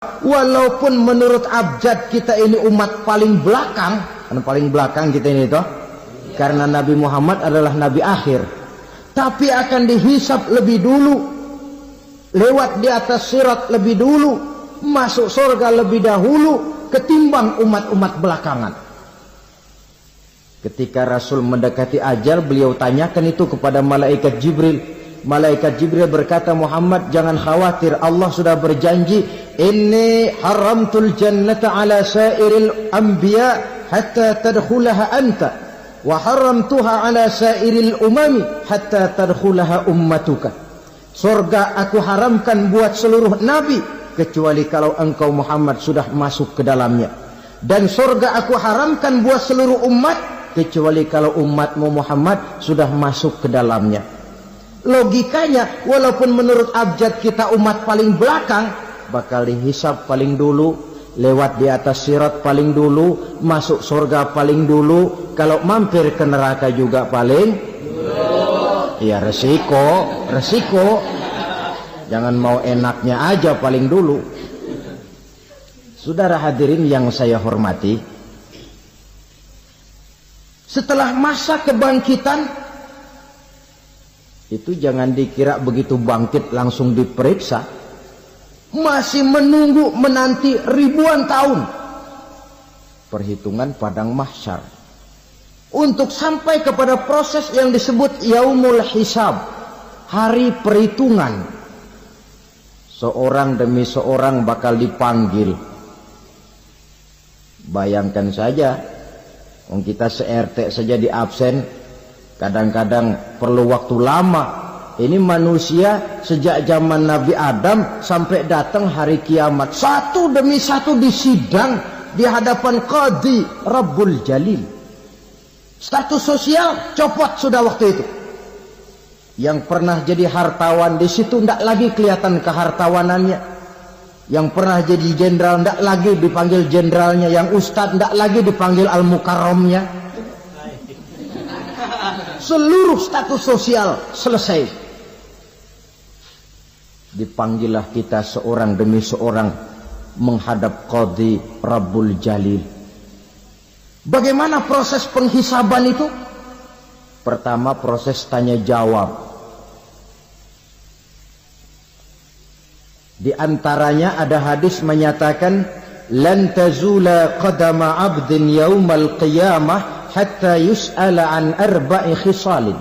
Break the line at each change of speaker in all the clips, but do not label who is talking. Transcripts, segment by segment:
Walaupun menurut abjad kita ini umat paling belakang, karena paling belakang kita ini toh, karena Nabi Muhammad adalah Nabi akhir, tapi akan dihisab lebih dulu, lewat di atas sirat lebih dulu, masuk surga lebih dahulu ketimbang umat-umat belakangan. Ketika Rasul mendekati ajal, beliau tanyakan itu kepada malaikat Jibril. Malaikat Jibril berkata, Muhammad jangan khawatir, Allah sudah berjanji, inni haramtul jannata ala sairil anbiya hatta tadkhulaha anta wa haramtuha ala sairil umami hatta tadkhulaha ummatuka. Surga aku haramkan buat seluruh nabi kecuali kalau engkau Muhammad sudah masuk ke dalamnya, dan surga aku haramkan buat seluruh umat kecuali kalau umatmu Muhammad sudah masuk ke dalamnya. Logikanya, walaupun menurut abjad kita umat paling belakang, bakal dihisab paling dulu, lewat di atas sirat paling dulu, masuk surga paling dulu, kalau mampir ke neraka juga paling dulu. Ya resiko. Jangan mau enaknya aja paling dulu. Saudara hadirin yang saya hormati, setelah masa kebangkitan itu jangan dikira begitu bangkit langsung diperiksa, masih menunggu menanti ribuan tahun perhitungan padang mahsyar untuk sampai kepada proses yang disebut yaumul hisab, hari perhitungan. Seorang demi seorang bakal dipanggil. Bayangkan saja, kita se-RT saja di absen, kadang-kadang perlu waktu lama. Ini manusia sejak zaman Nabi Adam sampai datang hari kiamat, satu demi satu disidang di hadapan Qadhi Rabbul Jalil. Status sosial copot sudah waktu itu. Yang pernah jadi hartawan di situ tidak lagi kelihatan kehartawanannya. Yang pernah jadi jenderal tidak lagi dipanggil jenderalnya. Yang ustadz tidak lagi dipanggil al-mukarramnya. Seluruh status sosial selesai. Dipanggillah kita seorang demi seorang menghadap Qadhi Rabbul Jalil. Bagaimana proses penghisaban itu? Pertama proses tanya jawab. Di antaranya ada hadis menyatakan, lan tazula qadama 'abdin yaumal qiyamah hatta yus'ala an arba'i khisalin.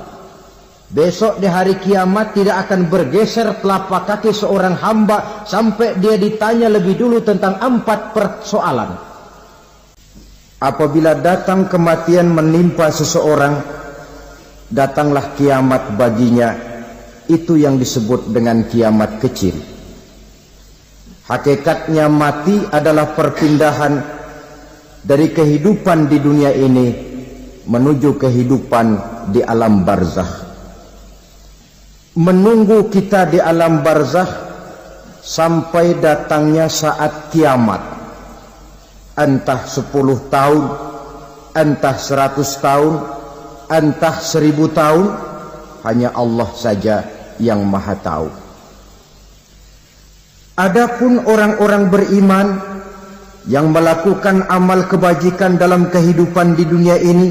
Besok di hari kiamat tidak akan bergeser telapak kaki seorang hamba sampai dia ditanya lebih dulu tentang 4 persoalan. Apabila datang kematian menimpa seseorang, datanglah kiamat baginya. Itu yang disebut dengan kiamat kecil. Hakikatnya mati adalah perpindahan dari kehidupan di dunia ini menuju kehidupan di alam barzakh. Menunggu kita di alam barzakh sampai datangnya saat kiamat, entah 10 tahun, entah 100 tahun, entah 1000 tahun, hanya Allah saja yang maha tahu. Adapun orang-orang beriman yang melakukan amal kebajikan dalam kehidupan di dunia ini,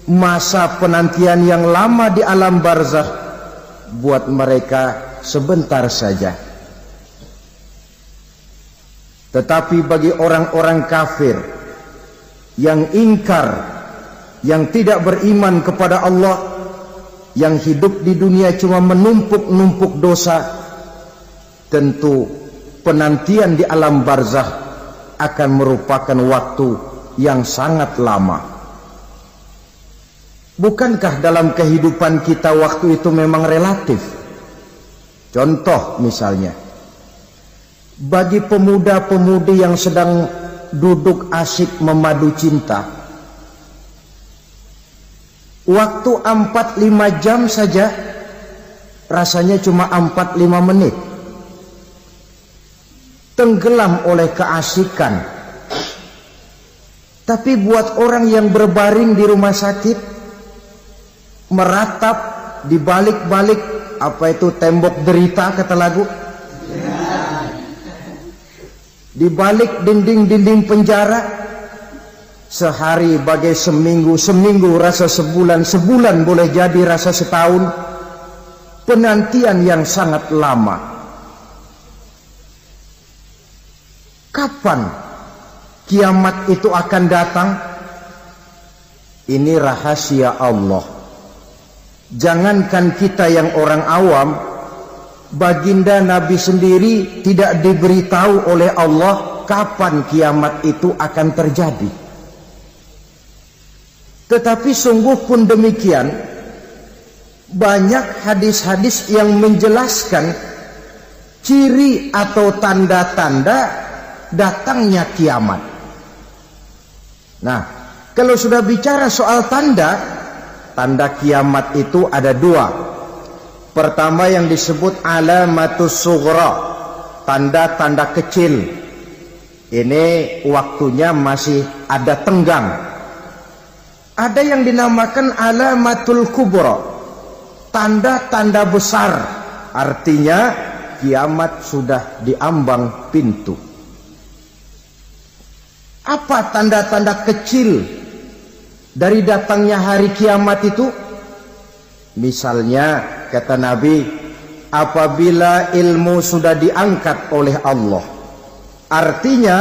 masa penantian yang lama di alam barzakh buat mereka sebentar saja. Tetapi bagi orang-orang kafir yang ingkar, yang tidak beriman kepada Allah, yang hidup di dunia cuma menumpuk-numpuk dosa, tentu penantian di alam barzakh akan merupakan waktu yang sangat lama. Bukankah dalam kehidupan kita waktu itu memang relatif? Contoh misalnya, bagi pemuda-pemudi yang sedang duduk asyik memadu cinta, waktu 4-5 jam saja rasanya cuma 4-5 menit. Tenggelam oleh keasikan. Tapi buat orang yang berbaring di rumah sakit, meratap di balik-balik apa itu tembok derita kata lagu, di balik dinding-dinding penjara. Sehari bagai seminggu, seminggu rasa sebulan, sebulan boleh jadi rasa setahun. Penantian yang sangat lama. Kapan kiamat itu akan datang? Ini rahasia Allah. Jangankan kita yang orang awam, baginda Nabi sendiri tidak diberitahu oleh Allah kapan kiamat itu akan terjadi. Tetapi sungguh pun demikian, banyak hadis-hadis yang menjelaskan ciri atau tanda-tanda datangnya kiamat. Nah, kalau sudah bicara soal tanda, tanda kiamat itu ada dua. Pertama yang disebut alamatus sughra, tanda-tanda kecil. Ini waktunya masih ada tenggang. Ada yang dinamakan alamatul kubra, tanda-tanda besar, artinya kiamat sudah diambang pintu. Apa tanda-tanda kecil dari datangnya hari kiamat itu? Misalnya kata Nabi, apabila ilmu sudah diangkat oleh Allah, artinya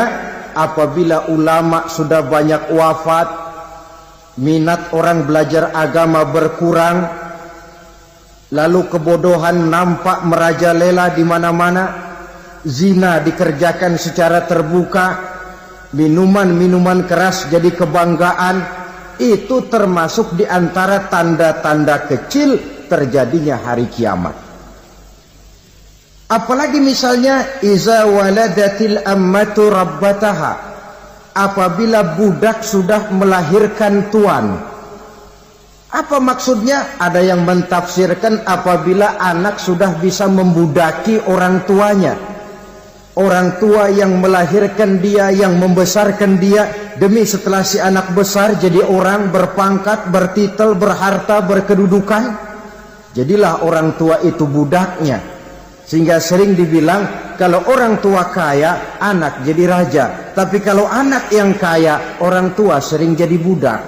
apabila ulama sudah banyak wafat, minat orang belajar agama berkurang, lalu kebodohan nampak merajalela di mana-mana, zina dikerjakan secara terbuka, minuman-minuman keras jadi kebanggaan, itu termasuk di antara tanda-tanda kecil terjadinya hari kiamat. Apalagi misalnya iza waladatil ammatu rabbataha, apabila budak sudah melahirkan tuan. Apa maksudnya? Ada yang mentafsirkan apabila anak sudah bisa membudaki orang tuanya. Orang tua yang melahirkan dia, yang membesarkan dia, demi setelah si anak besar jadi orang berpangkat, bertitel, berharta, berkedudukan. Jadilah orang tua itu budaknya. Sehingga sering dibilang, kalau orang tua kaya, anak jadi raja. Tapi kalau anak yang kaya, orang tua sering jadi budak.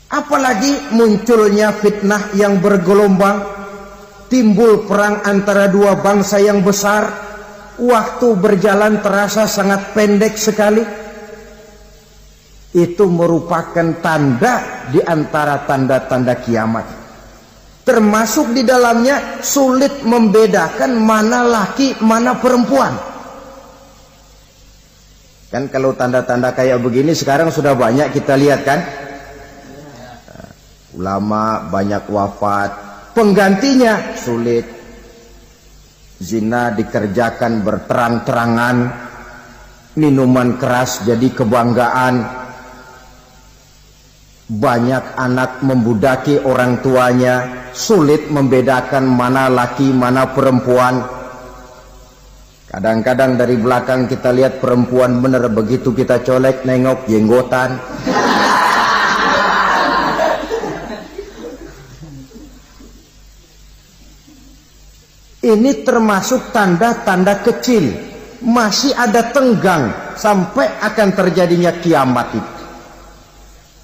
Apalagi munculnya fitnah yang bergelombang, timbul perang antara dua bangsa yang besar, waktu berjalan terasa sangat pendek sekali. Itu merupakan tanda di antara tanda-tanda kiamat. Termasuk di dalamnya sulit membedakan mana laki, mana perempuan. Kan kalau tanda-tanda kayak begini sekarang sudah banyak kita lihat kan. Ulama banyak wafat, penggantinya sulit. Zina dikerjakan berterang-terangan, minuman keras jadi kebanggaan. Banyak anak membudaki orang tuanya, sulit membedakan mana laki mana perempuan. Kadang-kadang dari belakang kita lihat perempuan bener, begitu kita colek nengok jenggotan. Ini termasuk tanda-tanda kecil, masih ada tenggang sampai akan terjadinya kiamat itu.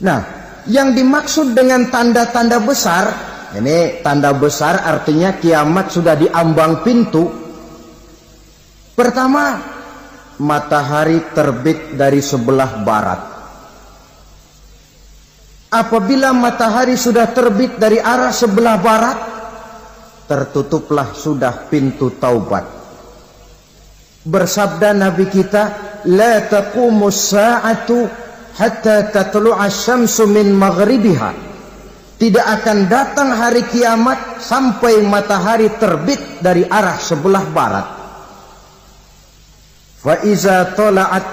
Nah, yang dimaksud dengan tanda-tanda besar, ini tanda besar artinya kiamat sudah diambang pintu. Pertama, matahari terbit dari sebelah barat. Apabila matahari sudah terbit dari arah sebelah barat, tertutuplah sudah pintu taubat. Bersabda Nabi kita, la taqumus sa'atu hatta tatlu'a syamsu min maghribiha. Tidak akan datang hari kiamat sampai matahari terbit dari arah sebelah barat. Fa iza tala'at,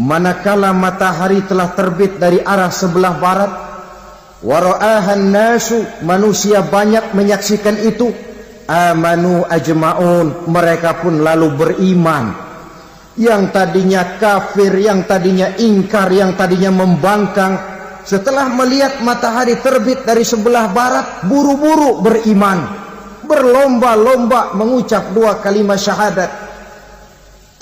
manakala matahari telah terbit dari arah sebelah barat, wa ra'ahan nasu, manusia banyak menyaksikan itu, amanu ajma'un, mereka pun lalu beriman. Yang tadinya kafir, yang tadinya ingkar, yang tadinya membangkang, setelah melihat matahari terbit dari sebelah barat, buru-buru beriman, berlomba-lomba mengucap dua kalimat syahadat,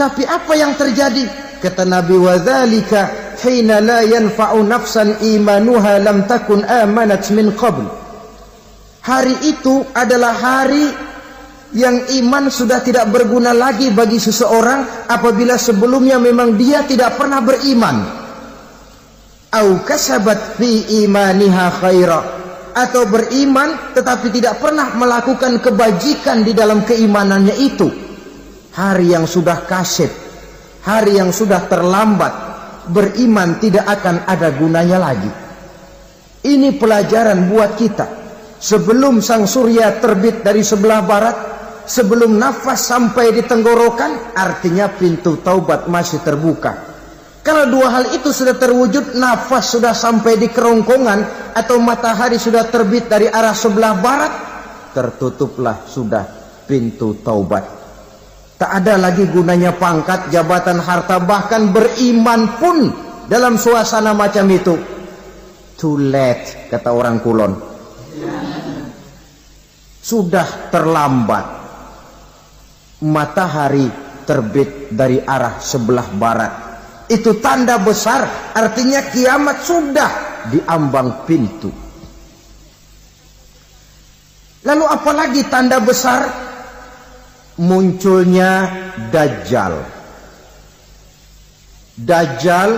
Tapi apa yang terjadi? Kata Nabi, wadzalika hina la yanfa'u nafsan imanuha lam takun amanat min qabl. Hari itu adalah hari yang iman sudah tidak berguna lagi bagi seseorang apabila sebelumnya memang dia tidak pernah beriman. Au kasabat fi imaniha khaira, atau beriman tetapi tidak pernah melakukan kebajikan di dalam keimanannya itu. Hari yang sudah kaset, hari yang sudah terlambat, beriman tidak akan ada gunanya lagi. Ini pelajaran buat kita. Sebelum sang surya terbit dari sebelah barat, sebelum nafas sampai di tenggorokan, artinya pintu taubat masih terbuka. Kalau dua hal itu sudah terwujud, nafas sudah sampai di kerongkongan atau matahari sudah terbit dari arah sebelah barat, tertutuplah sudah pintu taubat. Tak ada lagi gunanya pangkat, jabatan, harta, bahkan beriman pun dalam suasana macam itu. Too late, kata orang Kulon. Sudah terlambat. Matahari terbit dari arah sebelah barat. Itu tanda besar, artinya kiamat sudah di ambang pintu. Lalu apalagi tanda besar? Munculnya Dajjal. Dajjal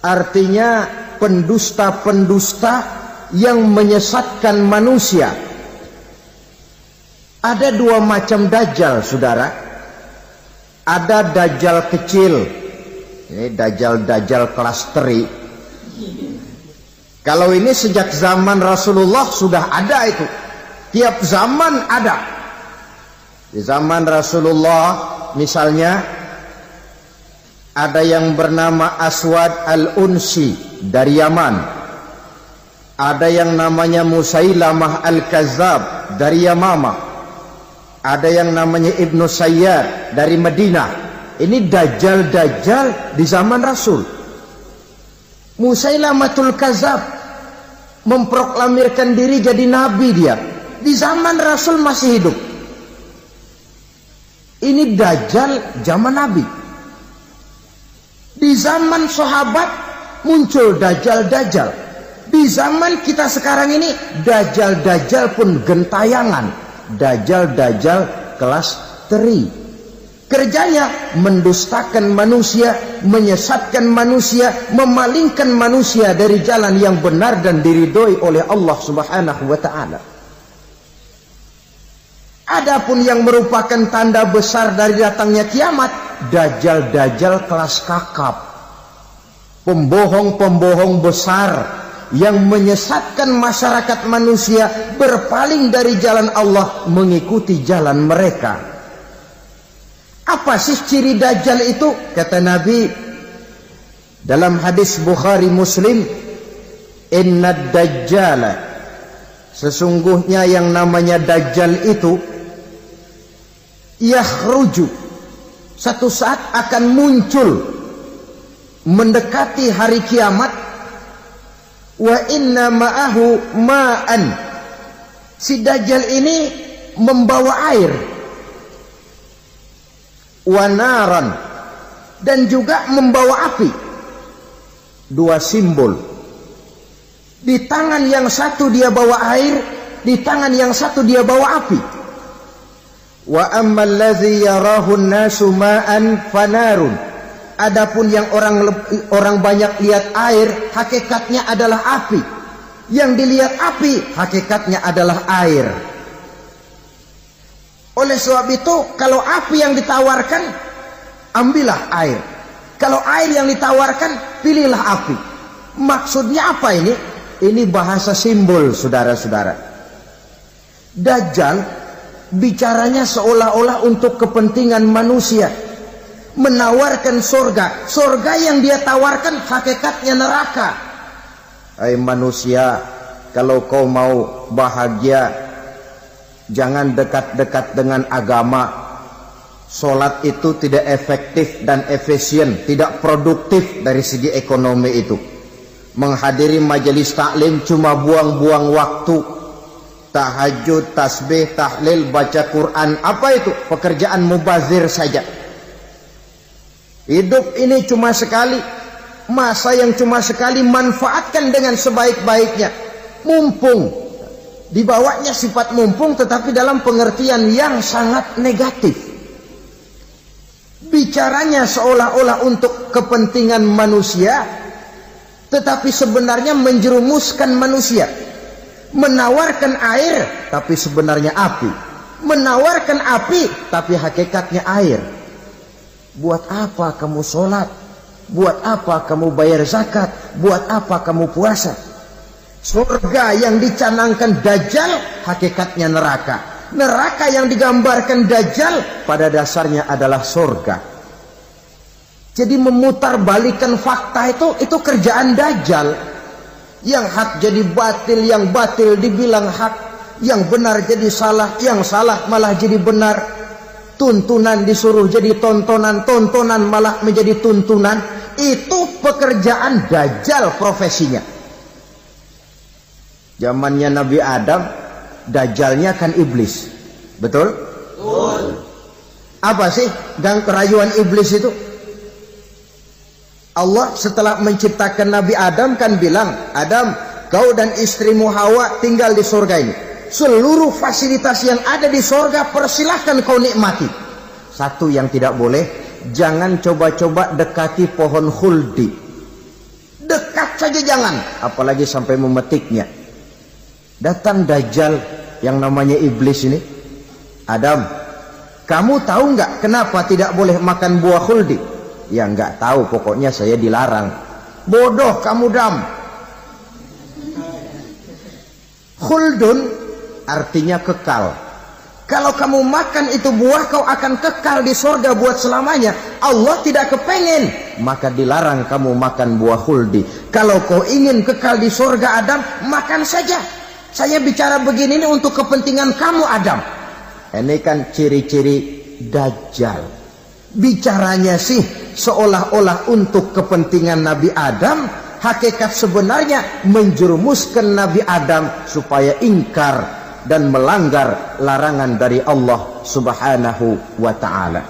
artinya pendusta-pendusta yang menyesatkan manusia. Ada dua macam Dajjal, saudara. Ada Dajjal kecil. Ini Dajjal kelas teri. Kalau ini sejak zaman Rasulullah sudah ada itu. Tiap zaman ada. Di zaman Rasulullah misalnya ada yang bernama Aswad al-Unsi dari Yaman. Ada yang namanya Musailamah al-Kazzab dari Yamama. Ada yang namanya Ibnu Sayyad dari Madinah. Ini Dajjal-Dajjal di zaman Rasul. Musailamatul Kazzab memproklamirkan diri jadi nabi dia. Di zaman Rasul masih hidup. Ini Dajjal zaman Nabi. Di zaman sahabat muncul Dajjal-Dajjal. Di zaman kita sekarang ini Dajjal-Dajjal pun gentayangan. Dajjal-Dajjal kelas teri. Kerjanya mendustakan manusia, menyesatkan manusia, memalingkan manusia dari jalan yang benar dan diridhoi oleh Allah Subhanahu wa ta'ala. Adapun yang merupakan tanda besar dari datangnya kiamat, Dajjal-Dajjal kelas kakap. Pembohong-pembohong besar yang menyesatkan masyarakat manusia berpaling dari jalan Allah mengikuti jalan mereka. Apa sih ciri Dajjal itu? Kata Nabi dalam hadis Bukhari Muslim, Innad Dajjala, sesungguhnya yang namanya Dajjal itu yakhruju, satu saat akan muncul mendekati hari kiamat. Wa inna ma'ahu ma'an, si Dajjal ini membawa air, wa naran, dan juga membawa api. Dua simbol. Di tangan yang satu dia bawa air, di tangan yang satu dia bawa api. Wa ammal ladzi yarahu an-nasu ma'an fanarun, adapun yang orang banyak lihat air, hakikatnya adalah api. Yang dilihat api, hakikatnya adalah air. Oleh sebab itu, kalau api yang ditawarkan, ambillah air. Kalau air yang ditawarkan, pilihlah api. Maksudnya apa ini? Ini bahasa simbol, saudara-saudara. Dajjal bicaranya seolah-olah untuk kepentingan manusia, menawarkan surga. Surga yang dia tawarkan hakikatnya neraka. Hai manusia, kalau kau mau bahagia, jangan dekat-dekat dengan agama. Solat itu tidak efektif dan efisien, tidak produktif dari segi ekonomi itu. Menghadiri majelis taklim cuma buang-buang waktu. Tahajud, tasbih, tahlil, baca Quran, apa itu? Pekerjaan mubazir saja. Hidup ini cuma sekali, masa yang cuma sekali, manfaatkan dengan sebaik-baiknya. Mumpung, dibawanya sifat mumpung tetapi dalam pengertian yang sangat negatif. Bicaranya seolah-olah untuk kepentingan manusia, tetapi sebenarnya menjerumuskan manusia. Menawarkan air, tapi sebenarnya api. Menawarkan api, tapi hakikatnya air. Buat apa kamu sholat? Buat apa kamu bayar zakat? Buat apa kamu puasa? Surga yang dicanangkan Dajjal, hakikatnya neraka. Neraka yang digambarkan Dajjal, pada dasarnya adalah surga. Jadi memutarbalikkan fakta itu kerjaan Dajjal. Yang hak jadi batil, yang batil dibilang hak, yang benar jadi salah, yang salah malah jadi benar. Tuntunan disuruh jadi tontonan, tontonan malah menjadi tuntunan. Itu pekerjaan Dajjal profesinya. Zamannya Nabi Adam, Dajjalnya kan iblis. Betul? Betul. Apa sih gang kerayuan iblis itu? Allah setelah menciptakan Nabi Adam kan bilang, Adam, kau dan istrimu Hawa tinggal di surga ini. Seluruh fasilitas yang ada di surga persilahkan kau nikmati. Satu yang tidak boleh, jangan coba-coba dekati pohon khuldi. Dekat saja jangan, apalagi sampai memetiknya. Datang Dajjal yang namanya iblis ini. Adam, kamu tahu nggak kenapa tidak boleh makan buah khuldi? Ya nggak tahu, pokoknya saya dilarang. Bodoh kamu Dam. Khuldun artinya kekal. Kalau kamu makan itu buah, kau akan kekal di surga buat selamanya. Allah tidak kepengen, maka dilarang kamu makan buah khuldi. Kalau kau ingin kekal di surga Adam, makan saja. Saya bicara begini ini untuk kepentingan kamu Adam. Ini kan ciri-ciri Dajjal. Bicaranya sih seolah-olah untuk kepentingan Nabi Adam, hakikat sebenarnya menjerumuskan Nabi Adam supaya ingkar dan melanggar larangan dari Allah Subhanahu wa ta'ala.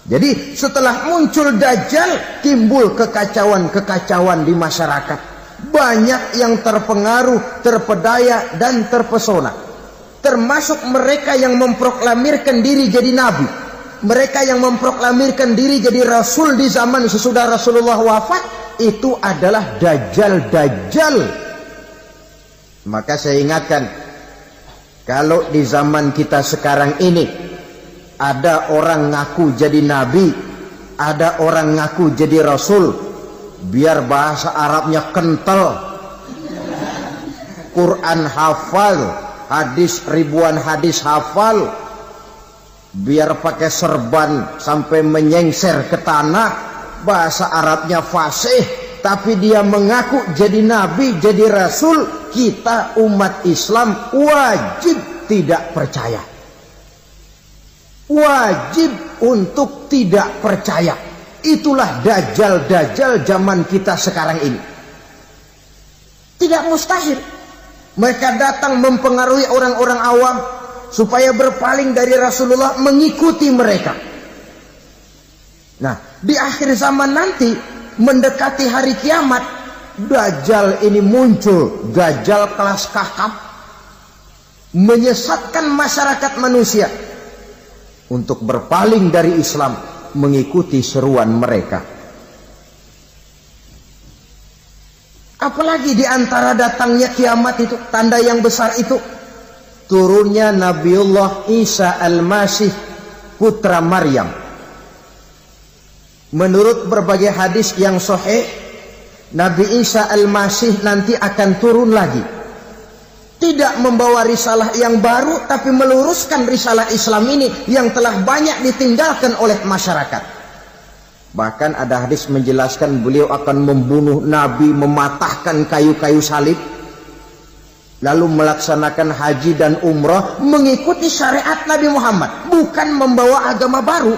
Jadi setelah muncul Dajjal, timbul kekacauan-kekacauan di masyarakat. Banyak yang terpengaruh, terpedaya dan terpesona. Termasuk mereka yang memproklamirkan diri jadi nabi. Mereka yang memproklamirkan diri jadi rasul di zaman sesudah Rasulullah wafat, itu adalah Dajjal-Dajjal. Maka saya ingatkan, kalau di zaman kita sekarang ini ada orang ngaku jadi nabi, ada orang ngaku jadi rasul, biar bahasa Arabnya kental, Quran hafal, hadis ribuan hadis hafal, biar pakai serban sampai menyengser ke tanah, bahasa Arabnya fasih, tapi dia mengaku jadi nabi, jadi rasul. Kita umat Islam wajib tidak percaya. Wajib untuk tidak percaya. Itulah Dajjal-Dajjal zaman kita sekarang ini. Tidak mustahil mereka datang mempengaruhi orang-orang awam supaya berpaling dari Rasulullah, mengikuti mereka. Nah, di akhir zaman nanti, mendekati hari kiamat, Dajjal ini muncul, Dajjal kelas kakap, menyesatkan masyarakat manusia untuk berpaling dari Islam, mengikuti seruan mereka. Apalagi di antara datangnya kiamat itu, tanda yang besar itu, turunnya Nabiullah Isa Al-Masih, putra Maryam. Menurut berbagai hadis yang sahih, Nabi Isa Al-Masih nanti akan turun lagi. Tidak membawa risalah yang baru, tapi meluruskan risalah Islam ini yang telah banyak ditinggalkan oleh masyarakat. Bahkan ada hadis menjelaskan beliau akan membunuh Nabi, mematahkan kayu-kayu salib, lalu melaksanakan haji dan umrah mengikuti syariat Nabi Muhammad, bukan membawa agama baru.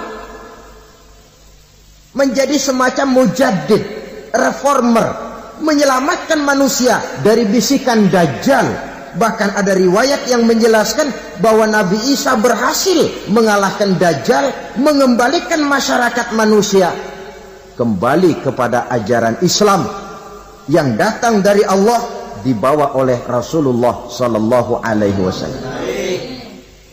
Menjadi semacam mujaddid, reformer, menyelamatkan manusia dari bisikan Dajjal. Bahkan ada riwayat yang menjelaskan bahwa Nabi Isa berhasil mengalahkan Dajjal, mengembalikan masyarakat manusia kembali kepada ajaran Islam yang datang dari Allah, dibawa oleh Rasulullah sallallahu alaihi wasallam.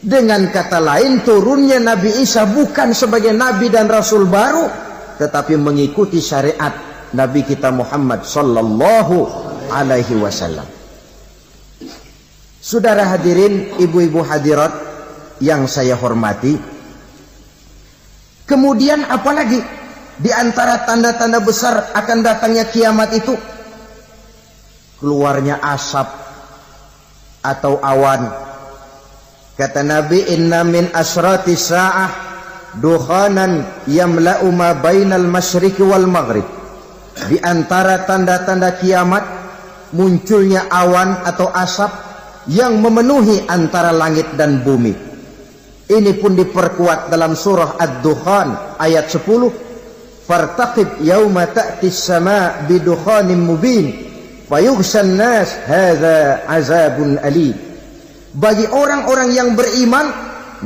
Dengan kata lain, turunnya Nabi Isa bukan sebagai nabi dan rasul baru, tetapi mengikuti syariat Nabi kita Muhammad sallallahu alaihi wasallam. Saudara hadirin, ibu-ibu hadirat yang saya hormati, kemudian apalagi di antara tanda-tanda besar akan datangnya kiamat itu? Keluarnya asap atau awan. Kata Nabi, inna min asrati sa'ah dukhanan yamla'u ma bainal masyriqi wal maghrib. Di antara tanda-tanda kiamat munculnya awan atau asap yang memenuhi antara langit dan bumi. Ini pun diperkuat dalam surah Ad-Dukhan ayat 10. Fartaqib yauma ta'tis sama' bidukhanin mubin fayughshan nas hadza azabun alim. Bagi orang-orang yang beriman,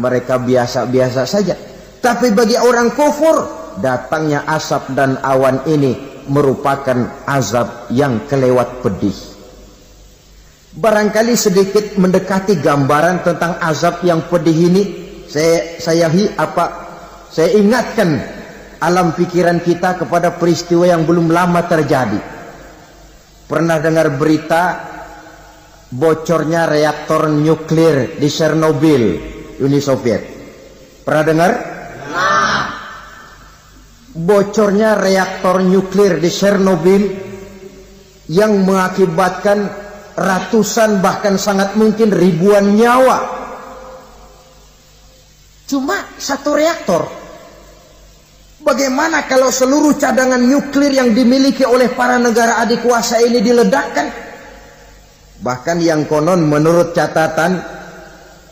mereka biasa-biasa saja. Tapi bagi orang kufur, datangnya asap dan awan ini merupakan azab yang kelewat pedih. Barangkali sedikit mendekati gambaran tentang azab yang pedih ini, saya ingatkan alam pikiran kita kepada peristiwa yang belum lama terjadi. Pernah dengar berita bocornya reaktor nuklir di Chernobyl, Uni Soviet? Pernah dengar? Nah. Bocornya reaktor nuklir di Chernobyl yang mengakibatkan ratusan bahkan sangat mungkin ribuan nyawa. Cuma satu reaktor. Bagaimana kalau seluruh cadangan nuklir yang dimiliki oleh para negara adik kuasa ini diledakkan? Bahkan yang konon menurut catatan,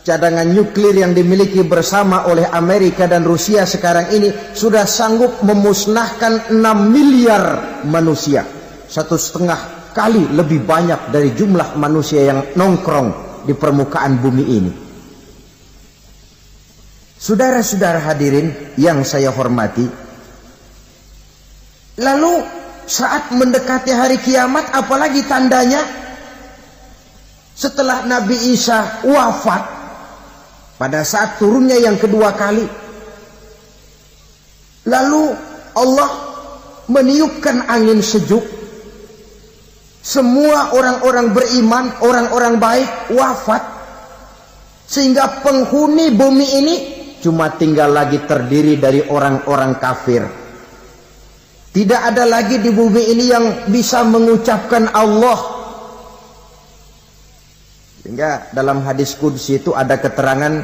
cadangan nuklir yang dimiliki bersama oleh Amerika dan Rusia sekarang ini sudah sanggup memusnahkan 6 miliar manusia. 1,5 kali lebih banyak dari jumlah manusia yang nongkrong di permukaan bumi ini. Saudara-saudara hadirin yang saya hormati, lalu saat mendekati hari kiamat, apalagi tandanya? Setelah Nabi Isa wafat, pada saat turunnya yang kedua kali, lalu Allah meniupkan angin sejuk. Semua orang-orang beriman, orang-orang baik wafat, sehingga penghuni bumi ini cuma tinggal lagi terdiri dari orang-orang kafir. Tidak ada lagi di bumi ini yang bisa mengucapkan Allah. Sehingga dalam hadis qudsi itu ada keterangan,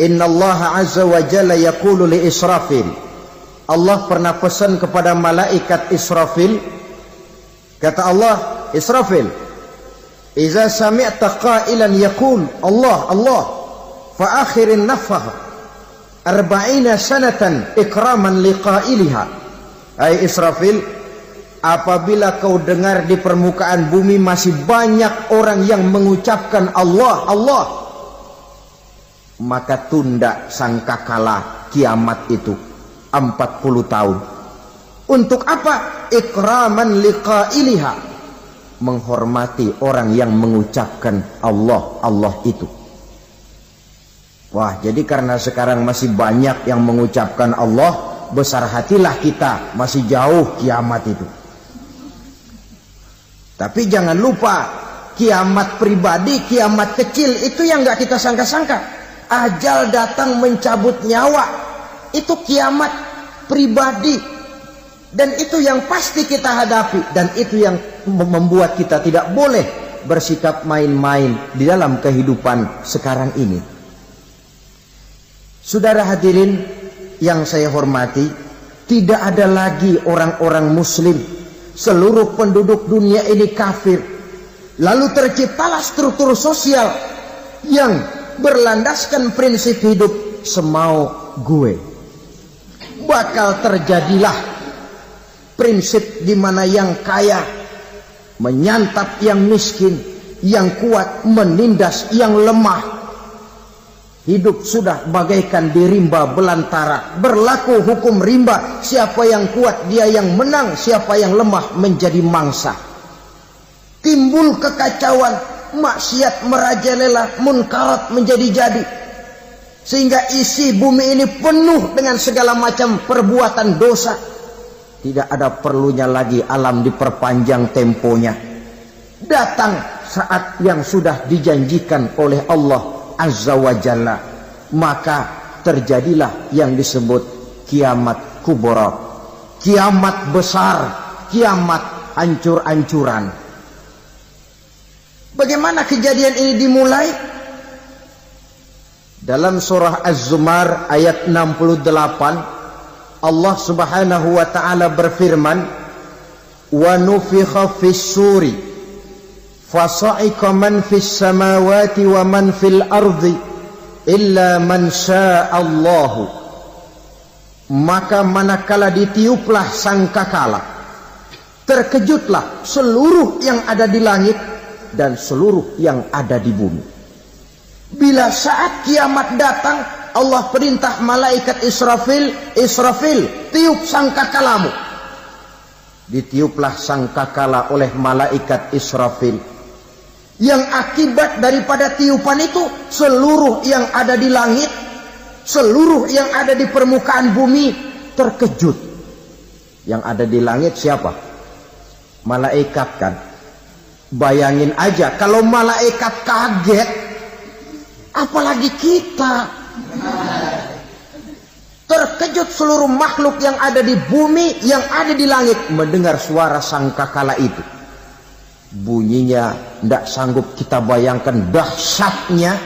innallaha azza wa jalla yaqulu li Israfil. Allah pernah pesan kepada malaikat Israfil. Kata Allah, Israfil, iza sami'ta qailan yaqul Allah Allah fa akhirin nafakh 40 sanatan ikraman liqailiha. Hai Israfil, apabila kau dengar di permukaan bumi masih banyak orang yang mengucapkan Allah Allah, maka tunda sangkakala kiamat itu 40 tahun. Untuk apa? Ikraman liqailiha, menghormati orang yang mengucapkan Allah Allah itu. Wah, jadi karena sekarang masih banyak yang mengucapkan Allah, besar hatilah kita, masih jauh kiamat itu. Tapi jangan lupa, kiamat pribadi, kiamat kecil itu yang gak kita sangka-sangka. Ajal datang mencabut nyawa, itu kiamat pribadi. Dan itu yang pasti kita hadapi. Dan itu yang membuat kita tidak boleh bersikap main-main di dalam kehidupan sekarang ini. Saudara hadirin yang saya hormati, tidak ada lagi orang-orang muslim. Seluruh penduduk dunia ini kafir. Lalu terciptalah struktur sosial yang berlandaskan prinsip hidup semau gue. Bakal terjadilah prinsip di mana yang kaya menyantap yang miskin, yang kuat menindas yang lemah. Hidup sudah bagaikan di rimba belantara. Berlaku hukum rimba. Siapa yang kuat dia yang menang. Siapa yang lemah menjadi mangsa. Timbul kekacauan. Maksiat merajalela. Munkarat menjadi-jadi. Sehingga isi bumi ini penuh dengan segala macam perbuatan dosa. Tidak ada perlunya lagi alam diperpanjang temponya. Datang saat yang sudah dijanjikan oleh Allah Azza wa Jalla, maka terjadilah yang disebut kiamat kubra, kiamat besar, kiamat hancur-hancuran. Bagaimana kejadian ini dimulai? Dalam surah Az-Zumar ayat 68, Allah Subhanahu wa taala berfirman, "Wa nufikha fis-suri fasa'iqa man fis samawati wa man fil ardi illa man sya'allahu." Maka manakala ditiuplah sangkakala, terkejutlah seluruh yang ada di langit dan seluruh yang ada di bumi. Bila saat kiamat datang, Allah perintah malaikat Israfil, Israfil, tiup sangkakalamu. Ditiuplah sangkakala oleh malaikat Israfil. Yang akibat daripada tiupan itu, seluruh yang ada di langit, seluruh yang ada di permukaan bumi terkejut. Yang ada di langit siapa? Malaikat kan. Bayangin aja kalau malaikat kaget, apalagi kita. Terkejut seluruh makhluk yang ada di bumi, yang ada di langit mendengar suara sangkakala itu. Bunyinya tidak sanggup kita bayangkan dahsyatnya.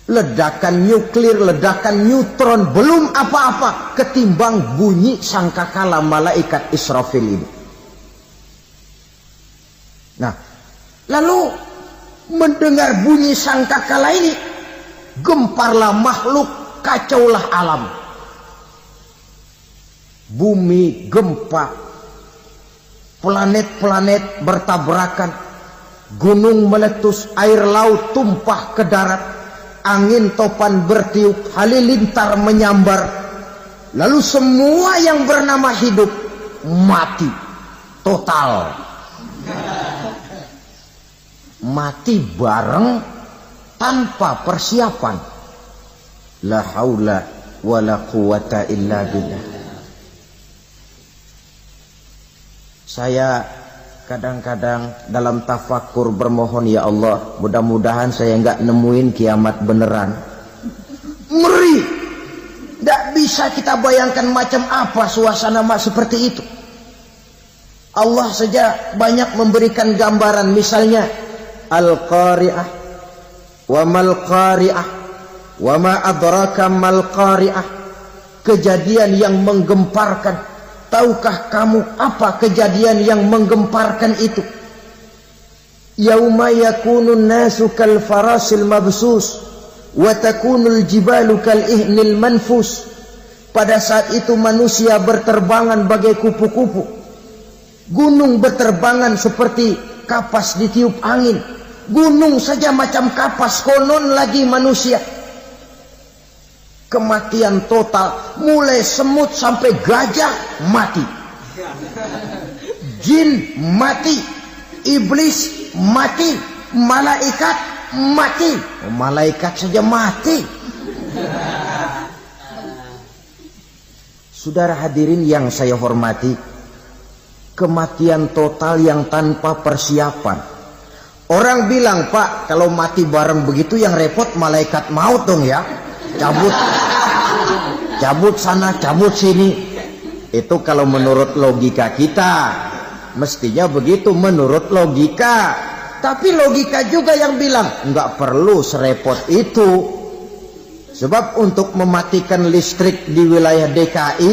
Ledakan nuklir, ledakan neutron, belum apa-apa ketimbang bunyi sangkakala malaikat Israfil ini. Nah, lalu mendengar bunyi sangkakala ini, gemparlah makhluk, kacaulah alam. Bumi gempa, planet-planet bertabrakan, gunung meletus, air laut tumpah ke darat, angin topan bertiup, halilintar menyambar. Lalu semua yang bernama hidup mati total. Mati bareng tanpa persiapan. La haula wa la quwata illa billah. Saya kadang-kadang dalam tafakur bermohon, ya Allah, mudah-mudahan saya enggak nemuin kiamat beneran. Ngeri. Tidak bisa kita bayangkan macam apa suasana seperti itu. Allah saja banyak memberikan gambaran, misalnya Al-Qari'ah, wa mal qari'ah, wa ma adraka mal qari'ah. Kejadian yang menggemparkan. Tahukah kamu apa kejadian yang menggemparkan itu? Yauma yakunun nasu kal farasil mabsus wa takunul jibalu kal ihnil manfus. Pada saat itu manusia berterbangan bagai kupu-kupu. Gunung berterbangan seperti kapas ditiup angin. Gunung saja macam kapas, konon lagi manusia. Kematian total, mulai semut sampai gajah mati, jin mati, iblis mati, malaikat mati. Malaikat saja mati. Saudara hadirin yang saya hormati, kematian total yang tanpa persiapan. Orang bilang, Pak, kalau mati bareng begitu yang repot malaikat maut dong ya. Cabut sana, cabut sini. Itu kalau menurut logika kita, mestinya begitu menurut logika. Tapi logika juga yang bilang nggak perlu serepot itu. Sebab untuk mematikan listrik di wilayah DKI,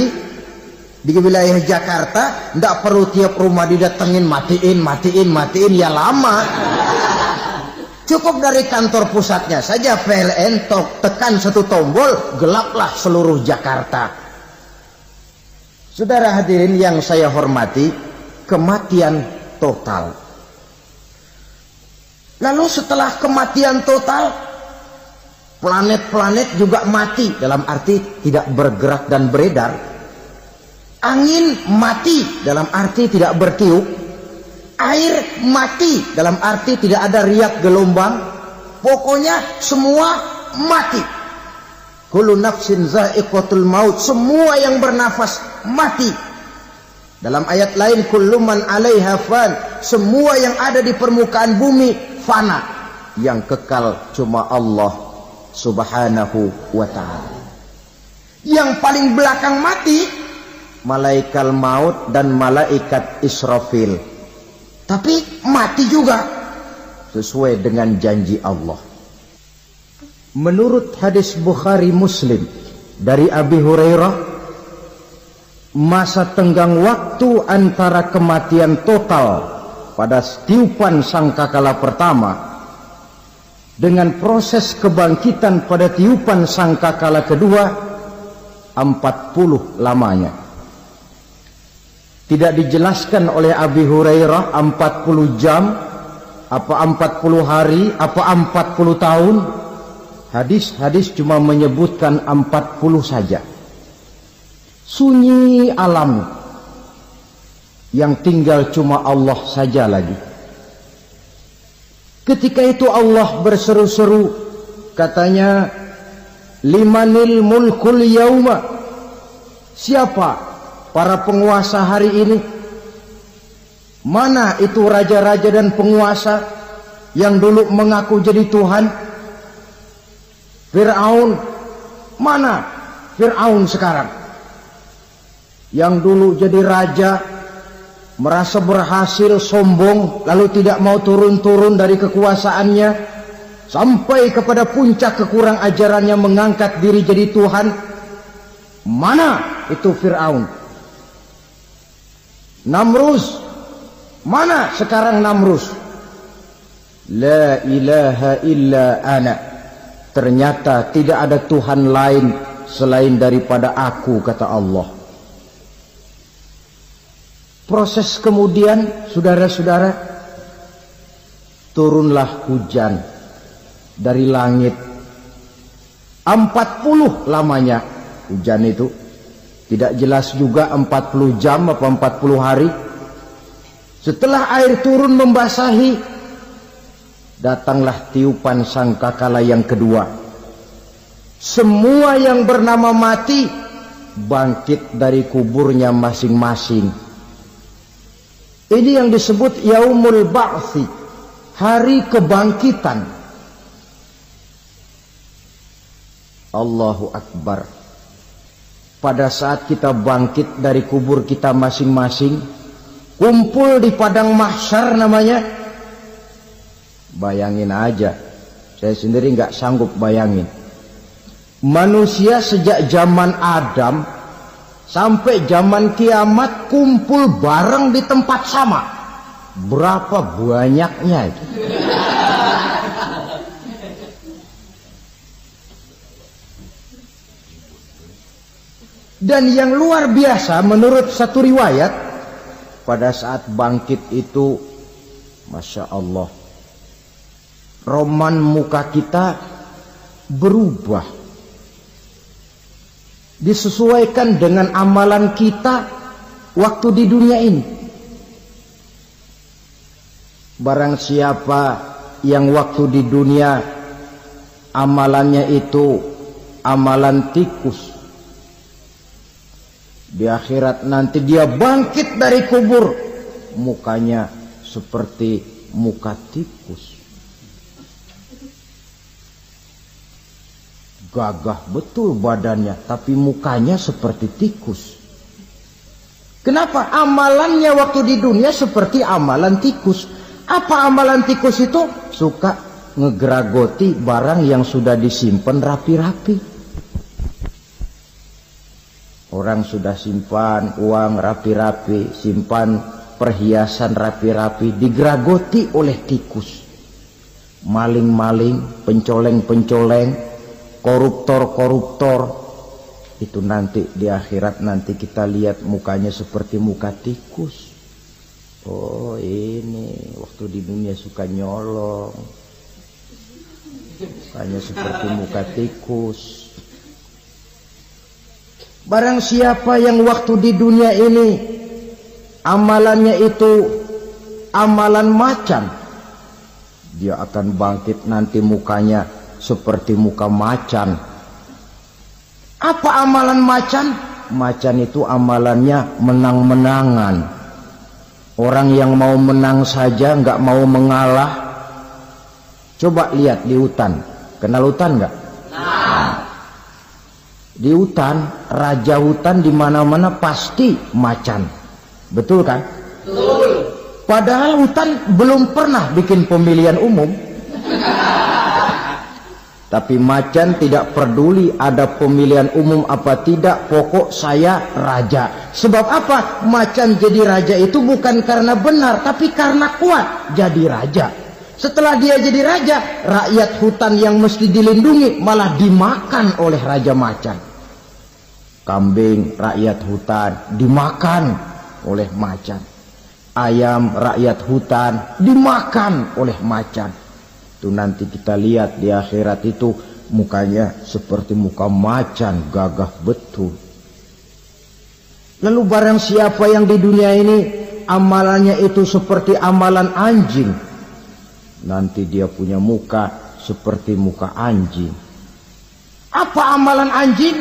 di wilayah Jakarta, nggak perlu tiap rumah didatengin matiin ya lama. Cukup dari kantor pusatnya saja PLN, tekan satu tombol, gelaplah seluruh Jakarta. Saudara hadirin yang saya hormati, kematian total. Lalu setelah kematian total, Planet-planet juga mati, dalam arti tidak bergerak dan beredar. Angin mati, dalam arti tidak bertiup. Air mati, dalam arti tidak ada riak gelombang. Pokoknya semua mati. Kullu nafsin za'iqatul maut, semua yang bernafas mati. Dalam ayat lain, kullu man 'alaiha fan, semua yang ada di permukaan bumi fana. Yang kekal cuma Allah Subhanahu wa ta'ala. Yang paling belakang mati malaikat maut dan malaikat Israfil. Tapi mati juga sesuai dengan janji Allah. Menurut hadis Bukhari Muslim dari Abi Hurairah, masa tenggang waktu antara kematian total pada tiupan sangkakala pertama dengan proses kebangkitan pada tiupan sangkakala kedua 40 lamanya. Tidak dijelaskan oleh Abi Hurairah 40 jam, apa 40 hari, apa 40 tahun. Hadis-hadis cuma menyebutkan 40 saja. Sunyi alam, yang tinggal cuma Allah saja lagi. Ketika itu Allah berseru-seru, katanya, limanil mulkul yauma, siapa para penguasa hari ini? Mana itu raja-raja dan penguasa yang dulu mengaku jadi Tuhan? Fir'aun, mana Fir'aun sekarang? Yang dulu jadi raja, merasa berhasil, sombong, lalu tidak mau turun-turun dari kekuasaannya, sampai kepada puncak kekurang ajarannya mengangkat diri jadi Tuhan. Mana itu Fir'aun? Namrus, mana sekarang Namrus? La ilaha illa ana, ternyata tidak ada Tuhan lain selain daripada aku, kata Allah. Proses kemudian, saudara-saudara, turunlah hujan dari langit. 40 lamanya hujan itu. Tidak jelas juga 40 jam apa 40 hari. Setelah air turun membasahi, datanglah tiupan sangkakala yang kedua. Semua yang bernama mati bangkit dari kuburnya masing-masing. Ini yang disebut Yaumul Ba'thi, hari kebangkitan. Allahu Akbar. Pada saat kita bangkit dari kubur kita masing-masing, kumpul di padang mahsyar namanya. Bayangin aja, saya sendiri nggak sanggup bayangin. Manusia sejak zaman Adam sampai zaman kiamat kumpul bareng di tempat sama. Berapa banyaknya itu? Dan yang luar biasa, menurut satu riwayat, pada saat bangkit itu, Masya Allah, roman muka kita berubah. Disesuaikan dengan amalan kita waktu di dunia ini. Barang siapa yang waktu di dunia amalannya itu amalan tikus, di akhirat nanti dia bangkit dari kubur, mukanya seperti muka tikus. Gagah betul badannya, tapi mukanya seperti tikus. Kenapa? Amalannya waktu di dunia seperti amalan tikus. Apa amalan tikus itu? Suka ngegeragoti barang yang sudah disimpan rapi-rapi. Orang sudah simpan uang rapi-rapi, simpan perhiasan rapi-rapi, digeragoti oleh tikus. Maling-maling, pencoleng-pencoleng, koruptor-koruptor, itu nanti di akhirat nanti kita lihat mukanya seperti muka tikus. Oh, ini waktu di dunia suka nyolong. Mukanya seperti muka tikus. Barang siapa yang waktu di dunia ini amalannya itu amalan macan, dia akan bangkit nanti mukanya seperti muka macan. Apa amalan macan? Macan itu amalannya menang-menangan. Orang yang mau menang saja nggak mau mengalah. Coba lihat di hutan. Kenal hutan nggak? Nah. Di hutan, raja hutan di mana-mana pasti macan. Betul kan? Betul. Padahal hutan belum pernah bikin pemilihan umum. Tapi macan tidak peduli ada pemilihan umum apa tidak, pokok saya raja. Sebab apa? Macan jadi raja itu bukan karena benar, tapi karena kuat jadi raja. Setelah dia jadi raja, rakyat hutan yang mesti dilindungi malah dimakan oleh raja macan. Kambing rakyat hutan dimakan oleh macan. Ayam rakyat hutan dimakan oleh macan. Itu nanti kita lihat di akhirat itu mukanya seperti muka macan, gagah betul. Lalu barang siapa yang di dunia ini amalannya itu seperti amalan anjing, nanti dia punya muka seperti muka anjing. Apa amalan anjing?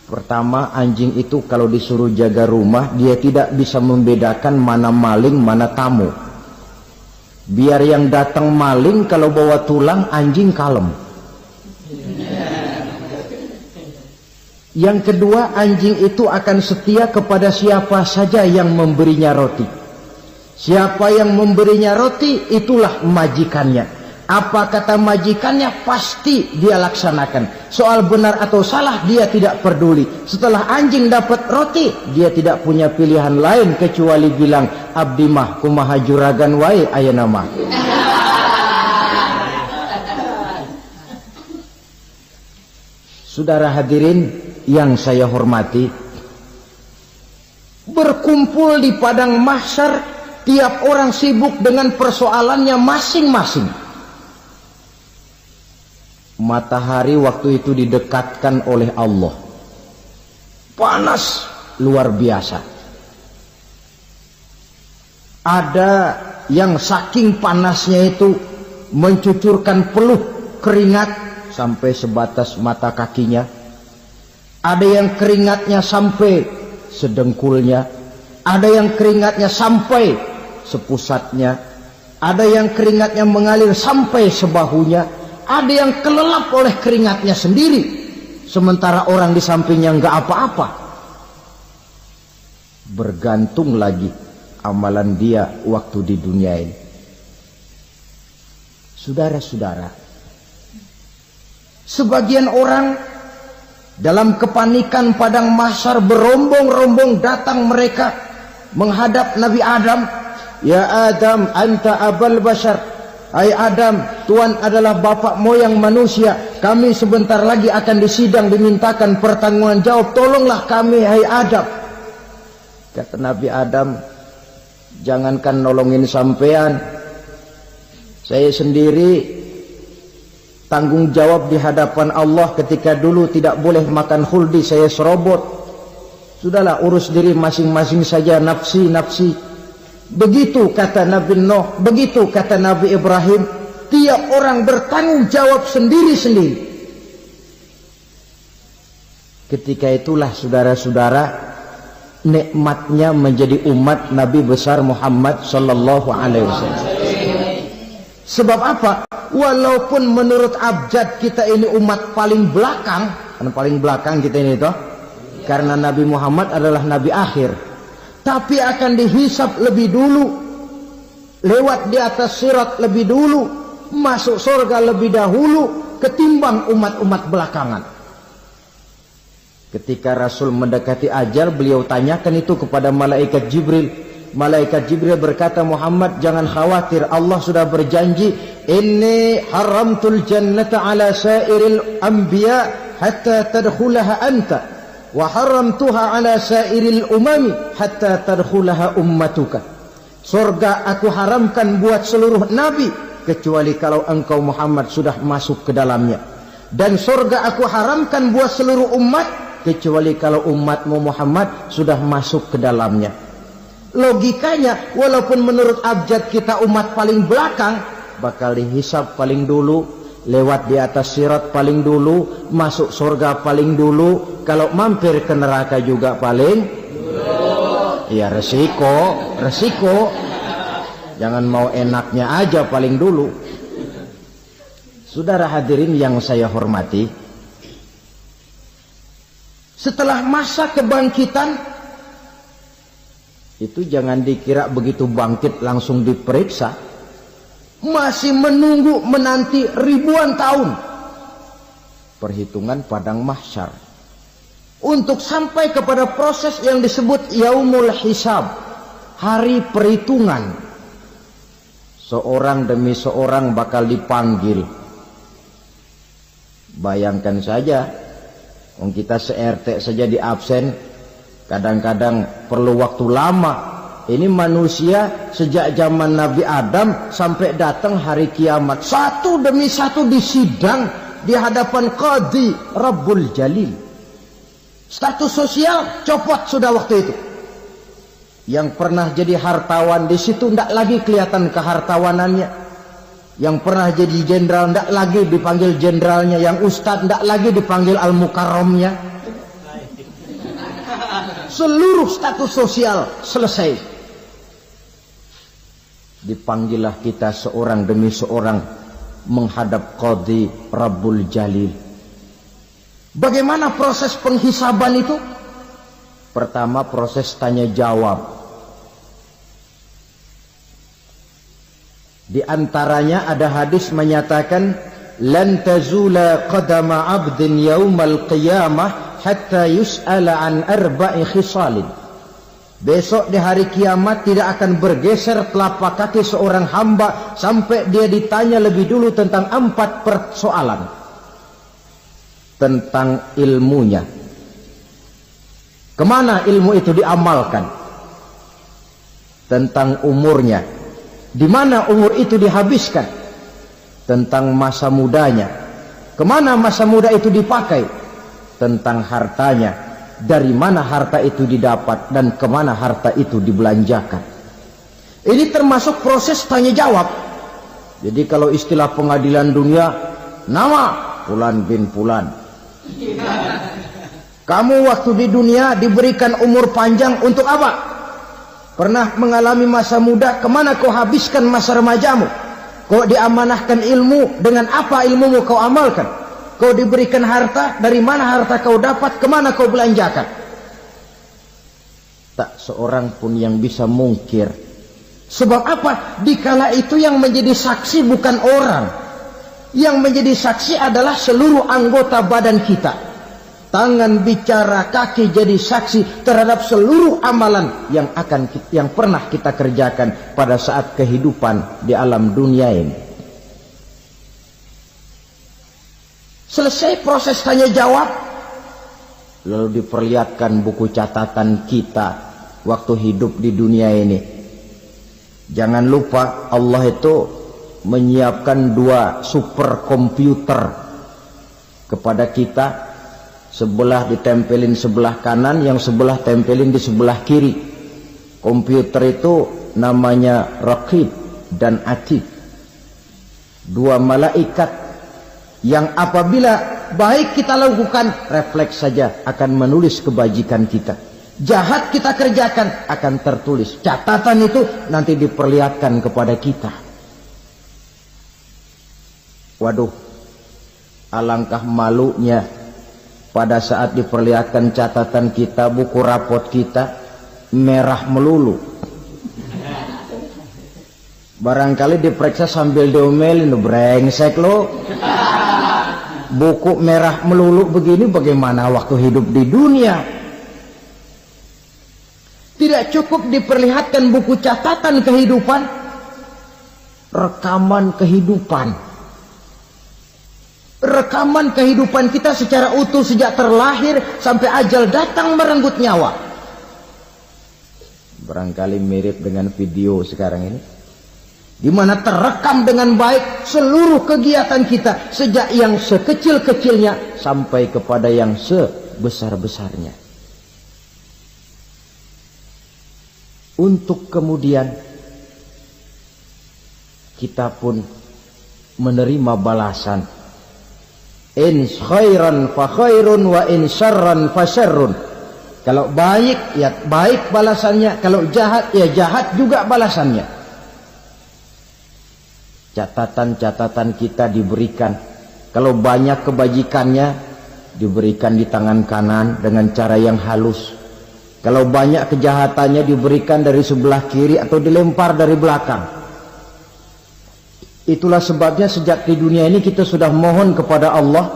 Pertama, anjing itu kalau disuruh jaga rumah, dia tidak bisa membedakan mana maling, mana tamu. Biar yang datang maling, kalau bawa tulang, anjing kalem. Yang kedua, anjing itu akan setia kepada siapa saja yang memberinya roti. Siapa yang memberinya roti, itulah majikannya. Apa kata majikannya, pasti dia laksanakan. Soal benar atau salah, dia tidak peduli. Setelah anjing dapat roti, dia tidak punya pilihan lain kecuali bilang, abdi mah kumaha juragan wae ayeuna mah. Saudara hadirin yang saya hormati, berkumpul di padang mahsyar, tiap orang sibuk dengan persoalannya masing-masing. Matahari waktu itu didekatkan oleh Allah, panas luar biasa. Ada yang saking panasnya itu mencucurkan peluh keringat sampai sebatas mata kakinya. Ada yang keringatnya sampai sedengkulnya. Ada yang keringatnya sampai sepusatnya. Ada yang keringatnya mengalir sampai sebahunya. Ada yang kelelap oleh keringatnya sendiri, sementara orang di sampingnya nggak apa-apa. Bergantung lagi amalan dia waktu di dunia ini. Saudara-saudara, sebagian orang dalam kepanikan padang mahsyar berombong-rombong datang mereka menghadap Nabi Adam. Ya Adam, anta abal bashar. Hai Adam, Tuhan adalah bapak moyang manusia. Kami sebentar lagi akan disidang, dimintakan pertanggungan jawab. Tolonglah kami, hai Adam. Kata Nabi Adam, jangankan nolongin sampean, saya sendiri tanggung jawab di hadapan Allah. Ketika dulu tidak boleh makan khuldi, saya serobot. Sudahlah, urus diri masing-masing saja, nafsi. Begitu kata Nabi Nuh, begitu kata Nabi Ibrahim. Tiap orang bertanggung jawab sendiri-sendiri. Ketika itulah saudara-saudara, nikmatnya menjadi umat Nabi besar Muhammad sallallahu alaihi wasallam. Sebab apa? Walaupun menurut abjad kita ini umat paling belakang, kan paling belakang kita ini toh, karena Nabi Muhammad adalah Nabi akhir. Tapi akan dihisap lebih dulu, lewat di atas sirat lebih dulu, masuk surga lebih dahulu ketimbang umat-umat belakangan. Ketika Rasul mendekati ajal, beliau tanyakan itu kepada malaikat Jibril. Malaikat Jibril berkata, Muhammad jangan khawatir, Allah sudah berjanji, inni haramtul jannata ala sairil anbiya hatta tadkhulaha anta. Wa haramtuha ala sairil umami hatta tadkhulaha ummatuka. Surga aku haramkan buat seluruh nabi kecuali kalau engkau Muhammad sudah masuk ke dalamnya. Dan surga aku haramkan buat seluruh umat kecuali kalau umatmu Muhammad sudah masuk ke dalamnya. Logikanya, walaupun menurut abjad kita umat paling belakang, bakal dihisab paling dulu, lewat di atas sirat paling dulu, masuk surga paling dulu, kalau mampir ke neraka juga paling dulu. Ya resiko. Jangan mau enaknya aja paling dulu. Saudara hadirin yang saya hormati, setelah masa kebangkitan itu jangan dikira begitu bangkit langsung diperiksa. Masih menunggu menanti ribuan tahun perhitungan padang mahsyar untuk sampai kepada proses yang disebut yaumul hisab, hari perhitungan. Seorang demi seorang bakal dipanggil. Bayangkan saja, kita se-RT saja di absen, kadang-kadang perlu waktu lama. Ini manusia sejak zaman Nabi Adam sampai datang hari kiamat, satu demi satu disidang di hadapan Qadhi Rabbul Jalil. Status sosial copot sudah waktu itu. Yang pernah jadi hartawan di situ tidak lagi kelihatan kehartawanannya. Yang pernah jadi jenderal tidak lagi dipanggil jenderalnya. Yang ustadz tidak lagi dipanggil al-mukarramnya. Seluruh status sosial selesai. Dipanggillah kita seorang demi seorang menghadap Qadhi Rabbul Jalil. Bagaimana proses penghisaban itu? Pertama, proses tanya jawab. Di antaranya ada hadis menyatakan, lan tazula qadama 'abdin yaumal qiyamah hatta yus'ala an arba'i khisalin. Besok di hari kiamat tidak akan bergeser telapak kaki seorang hamba sampai dia ditanya lebih dulu tentang 4 persoalan. Tentang ilmunya. Kemana ilmu itu diamalkan? Tentang umurnya. Di mana umur itu dihabiskan? Tentang masa mudanya. Kemana masa muda itu dipakai? Tentang hartanya. Dari mana harta itu didapat dan kemana harta itu dibelanjakan. Ini termasuk proses tanya jawab. Jadi kalau istilah pengadilan dunia, nama Fulan bin Fulan. Kamu waktu di dunia diberikan umur panjang untuk apa? Pernah mengalami masa muda, kemana kau habiskan masa remajamu? Kau diamanahkan ilmu, dengan apa ilmumu kau amalkan? Kau diberikan harta, dari mana harta kau dapat, kemana kau belanjakan? Tak seorang pun yang bisa mungkir. Sebab apa? Dikala itu yang menjadi saksi bukan orang. Yang menjadi saksi adalah seluruh anggota badan kita. Tangan bicara, kaki jadi saksi terhadap seluruh amalan yang pernah kita kerjakan pada saat kehidupan di alam dunia ini. Selesai proses tanya jawab, lalu diperlihatkan buku catatan kita waktu hidup di dunia ini. Jangan lupa Allah itu menyiapkan 2 superkomputer kepada kita. Sebelah ditempelin sebelah kanan, yang sebelah tempelin di sebelah kiri. Komputer itu namanya Raqib dan Atid. 2 malaikat yang apabila baik kita lakukan, refleks saja akan menulis kebajikan kita. Jahat kita kerjakan, akan tertulis. Catatan itu nanti diperlihatkan kepada kita. Waduh, alangkah malunya pada saat diperlihatkan catatan kita, buku rapot kita merah melulu. Barangkali diperiksa sambil diomelin, brengsek lo. Buku merah melulu begini, bagaimana waktu hidup di dunia? Tidak cukup diperlihatkan buku catatan kehidupan, rekaman kehidupan. Rekaman kehidupan kita secara utuh sejak terlahir sampai ajal datang merenggut nyawa. Barangkali mirip dengan video sekarang ini. di mana terekam dengan baik seluruh kegiatan kita, sejak yang sekecil-kecilnya sampai kepada yang sebesar-besarnya. Untuk kemudian kita pun menerima balasan. In khairan fa khairun wa in syarran fa syarrun. Kalau baik ya baik balasannya, kalau jahat ya jahat juga balasannya. Catatan-catatan kita diberikan. Kalau banyak kebajikannya diberikan di tangan kanan dengan cara yang halus. Kalau banyak kejahatannya diberikan dari sebelah kiri atau dilempar dari belakang. Itulah sebabnya sejak di dunia ini kita sudah mohon kepada Allah.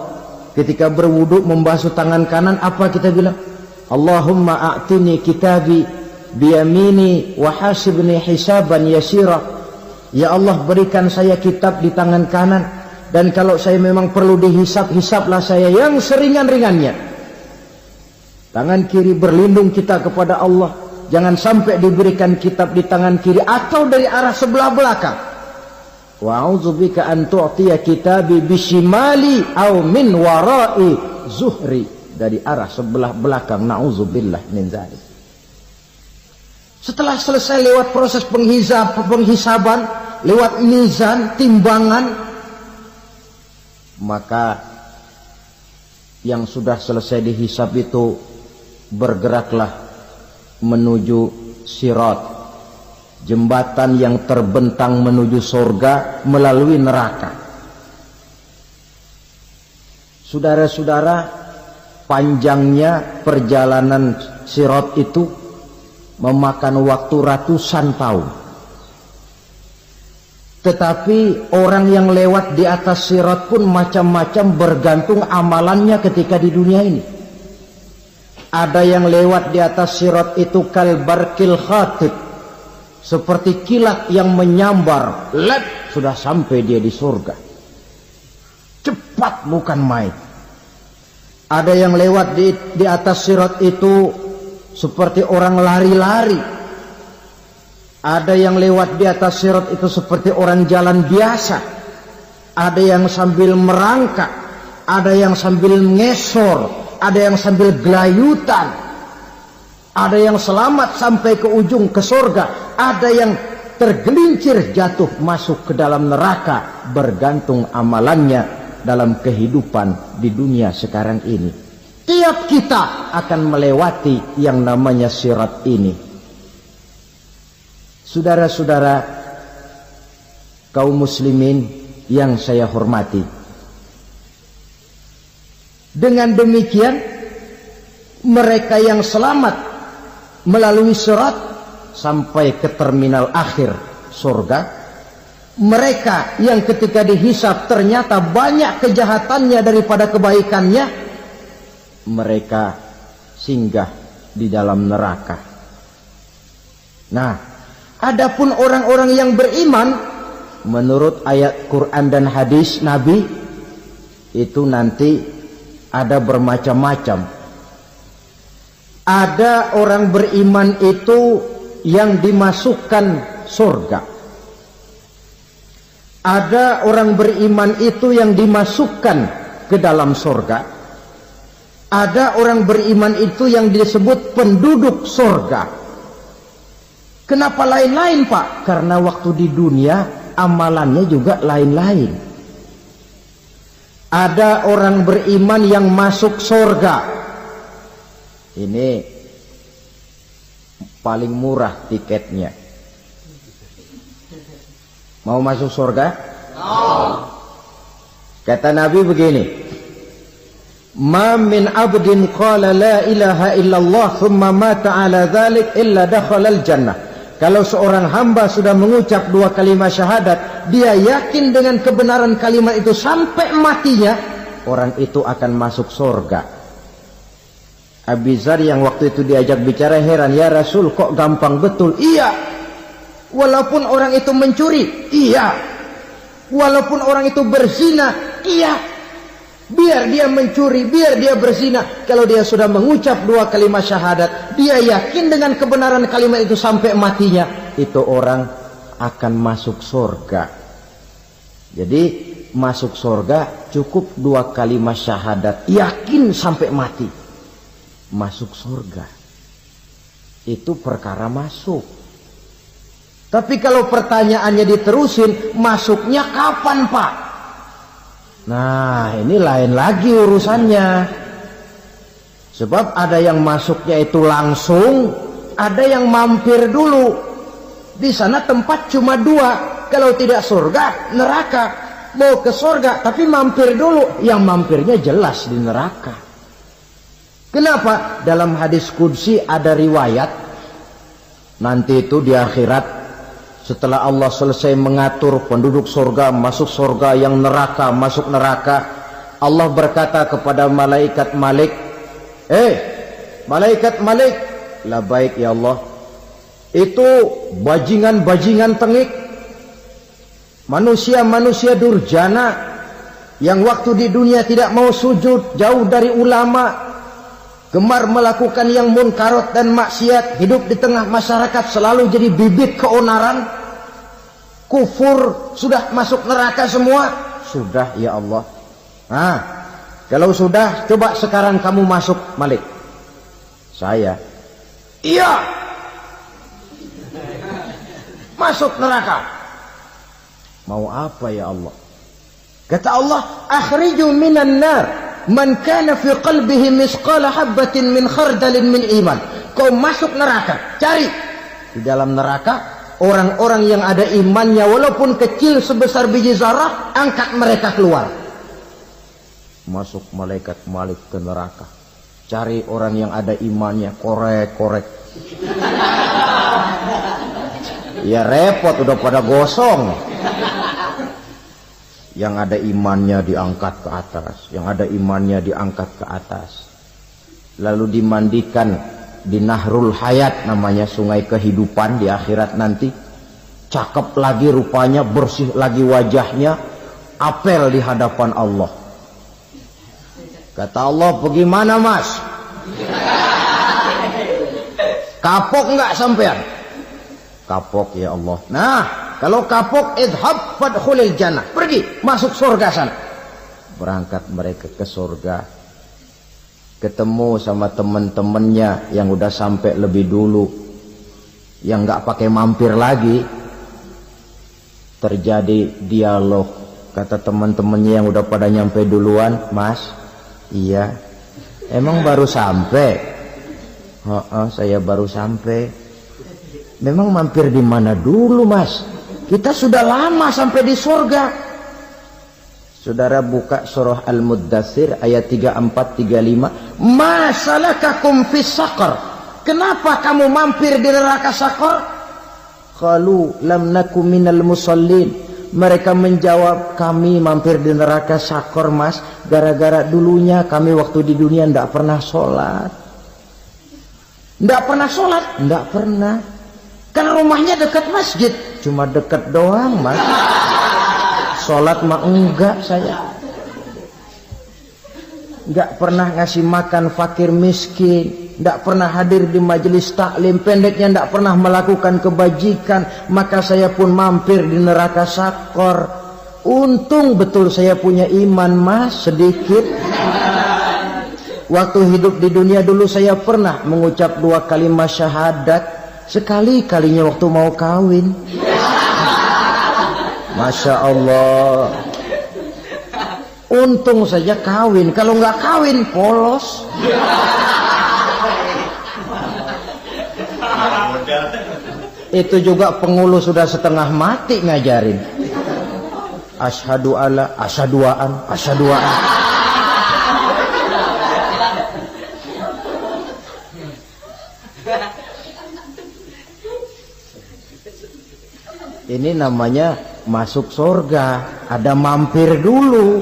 Ketika berwudu membasuh tangan kanan, apa kita bilang? Allahumma a'tini kitabi biyamini wa hasibni hisaban yasira. Ya Allah, berikan saya kitab di tangan kanan, dan kalau saya memang perlu dihisap, hisaplah saya yang seringan-ringannya. Tangan kiri berlindung kita kepada Allah, jangan sampai diberikan kitab di tangan kiri atau dari arah sebelah belakang. Wa a'udzubika an tu'tiya kitabi bishimali aw min wara'i zuhri, dari arah sebelah belakang. Na'udzubillah min dzalik. Setelah selesai lewat proses penghisaban, lewat mizan, timbangan, maka yang sudah selesai dihisab itu bergeraklah menuju sirat, jembatan yang terbentang menuju surga melalui neraka. Saudara-saudara, panjangnya perjalanan sirat itu memakan waktu ratusan tahun. Tetapi orang yang lewat di atas sirat pun macam-macam, bergantung amalannya ketika di dunia ini. Ada yang lewat di atas sirat itu kalbarkil khatib, seperti kilat yang menyambar, lep, sudah sampai dia di surga. Cepat bukan main. Ada yang lewat di atas sirat itu seperti orang lari-lari. Ada yang lewat di atas sirat itu seperti orang jalan biasa. Ada yang sambil merangkak, ada yang sambil ngesor, ada yang sambil gelayutan, ada yang selamat sampai ke ujung ke surga, ada yang tergelincir jatuh masuk ke dalam neraka, bergantung amalannya dalam kehidupan di dunia sekarang ini. Tiap kita akan melewati yang namanya sirat ini. Saudara-saudara kaum muslimin yang saya hormati, dengan demikian mereka yang selamat melalui sirat sampai ke terminal akhir surga, mereka yang ketika dihisab ternyata banyak kejahatannya daripada kebaikannya, mereka singgah di dalam neraka. Nah, adapun orang-orang yang beriman menurut ayat Quran dan hadis Nabi itu nanti ada bermacam-macam. Ada orang beriman itu yang dimasukkan surga. Ada orang beriman itu yang dimasukkan ke dalam surga. Ada orang beriman itu yang disebut penduduk surga. Kenapa lain-lain, Pak? Karena waktu di dunia amalannya juga lain-lain. Ada orang beriman yang masuk surga. Ini paling murah tiketnya. Mau masuk surga? Kata Nabi begini, ma min abdin qala la ilaha illallah thumma mata ala dhalik illa dakhala al-jannah. Kalau seorang hamba sudah mengucap dua kalimat syahadat, dia yakin dengan kebenaran kalimat itu sampai matinya, orang itu akan masuk surga. Abi Dzar yang waktu itu diajak bicara heran, ya Rasul kok gampang betul? Iya, walaupun orang itu mencuri, iya, walaupun orang itu berzina, iya. Biar dia mencuri, biar dia berzina, kalau dia sudah mengucap dua kalimat syahadat, dia yakin dengan kebenaran kalimat itu sampai matinya, itu orang akan masuk surga. Jadi masuk surga cukup 2 kalimat syahadat, yakin sampai mati masuk surga. Itu perkara masuk. Tapi kalau pertanyaannya diterusin, masuknya kapan Pak? Nah ini lain lagi urusannya. Sebab ada yang masuknya itu langsung, ada yang mampir dulu. Di sana tempat cuma 2, kalau tidak surga, neraka. Mau ke surga tapi mampir dulu, yang mampirnya jelas di neraka. Kenapa? Dalam hadis qudsi ada riwayat, nanti itu di akhirat, setelah Allah selesai mengatur penduduk surga masuk surga, yang neraka masuk neraka, Allah berkata kepada malaikat Malik, malaikat Malik, labaik ya Allah, itu bajingan-bajingan tengik, manusia-manusia durjana yang waktu di dunia tidak mau sujud, jauh dari ulama, gemar melakukan yang munkarat dan maksiat, hidup di tengah masyarakat selalu jadi bibit keonaran, kufur, sudah masuk neraka semua. Sudah ya Allah. Nah, kalau sudah, coba sekarang kamu masuk Malik. Saya, iya, masuk neraka. Mau apa ya Allah? Kata Allah, akhriju minan nar man kana fi qalbihi misqala habatin min khardalin min iman. Kau masuk neraka, cari di dalam neraka orang-orang yang ada imannya walaupun kecil sebesar biji zarah, angkat mereka keluar. Masuk malaikat Malik ke neraka, cari orang yang ada imannya, korek-korek. Ya repot, udah pada gosong. Yang ada imannya diangkat ke atas, yang ada imannya diangkat ke atas, lalu dimandikan di Nahrul Hayat, namanya sungai kehidupan di akhirat nanti. Cakep lagi rupanya, bersih lagi wajahnya, apel di hadapan Allah. Kata Allah, bagaimana mas? Kapok nggak sampean? Kapok ya Allah. Nah, kalau kapok, idhab fadkhulil jannah, pergi masuk surga sana. Berangkat mereka ke surga, ketemu sama teman-temannya yang udah sampai lebih dulu, yang nggak pakai mampir lagi. Terjadi dialog. Kata teman-temannya yang udah pada nyampe duluan, mas, iya, emang baru sampai? Saya baru sampai. Memang mampir di mana dulu mas? Kita sudah lama sampai di surga. Saudara buka surah Al-Muddathir ayat 34-35. Ma salakakum fis saqar? Kenapa kamu mampir di neraka Saqar? Qalu lam naku minal musallin. Mereka menjawab, kami mampir di neraka Saqar mas, gara-gara dulunya kami waktu di dunia tidak pernah sholat. Tidak pernah sholat? Tidak pernah. Kan rumahnya dekat masjid, cuma dekat doang mas. Sholat mah enggak saya. Enggak pernah ngasih makan fakir miskin, enggak pernah hadir di majelis taklim, pendeknya enggak pernah melakukan kebajikan. Maka saya pun mampir di neraka Saqar. Untung betul saya punya iman mas, sedikit. Waktu hidup di dunia dulu saya pernah mengucap 2 kalimat syahadat. Sekali-kalinya waktu mau kawin. Masya Allah. Untung saja kawin. Kalau nggak kawin polos. Itu juga pengulu sudah setengah mati ngajarin. Asyhadu alla, asyaduaan, asyaduaan. Ini namanya masuk surga, ada mampir dulu.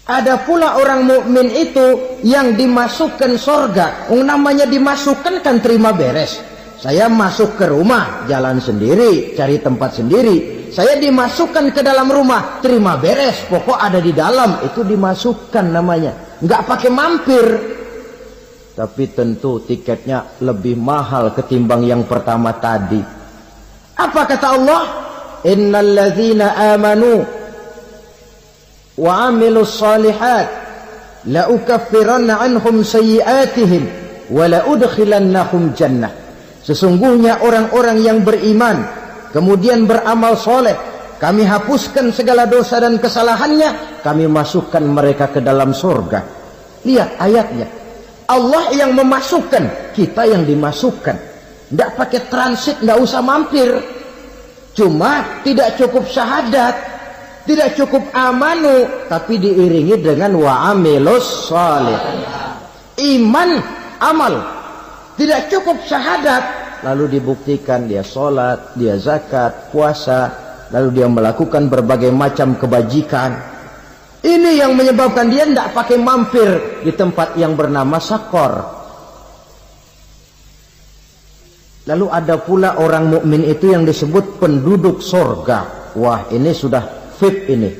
Ada pula orang mukmin itu yang dimasukkan surga. Namanya dimasukkan kan terima beres. Saya masuk ke rumah, jalan sendiri, cari tempat sendiri. Saya dimasukkan ke dalam rumah, terima beres, pokok ada di dalam, itu dimasukkan namanya. Nggak pakai mampir. Tapi tentu tiketnya lebih mahal ketimbang yang pertama tadi. Apa kata Allah? Innal ladzina amanu wa 'amilus shalihat la ukaffiranna 'anhum sayyi'atihim wa la udkhilannahum jannah. Sesungguhnya orang-orang yang beriman kemudian beramal soleh, kami hapuskan segala dosa dan kesalahannya, kami masukkan mereka ke dalam surga. Lihat ayatnya. Allah yang memasukkan, kita yang dimasukkan. Tidak pakai transit, tidak usah mampir. Cuma tidak cukup syahadat, tidak cukup amanu, tapi diiringi dengan wa'amilus salih. Iman, amal. Tidak cukup syahadat, lalu dibuktikan dia sholat, dia zakat, puasa, lalu dia melakukan berbagai macam kebajikan. Ini yang menyebabkan dia tidak pakai mampir di tempat yang bernama Sakor. Lalu ada pula orang mukmin itu yang disebut penduduk sorga. Wah, ini sudah VIP ini.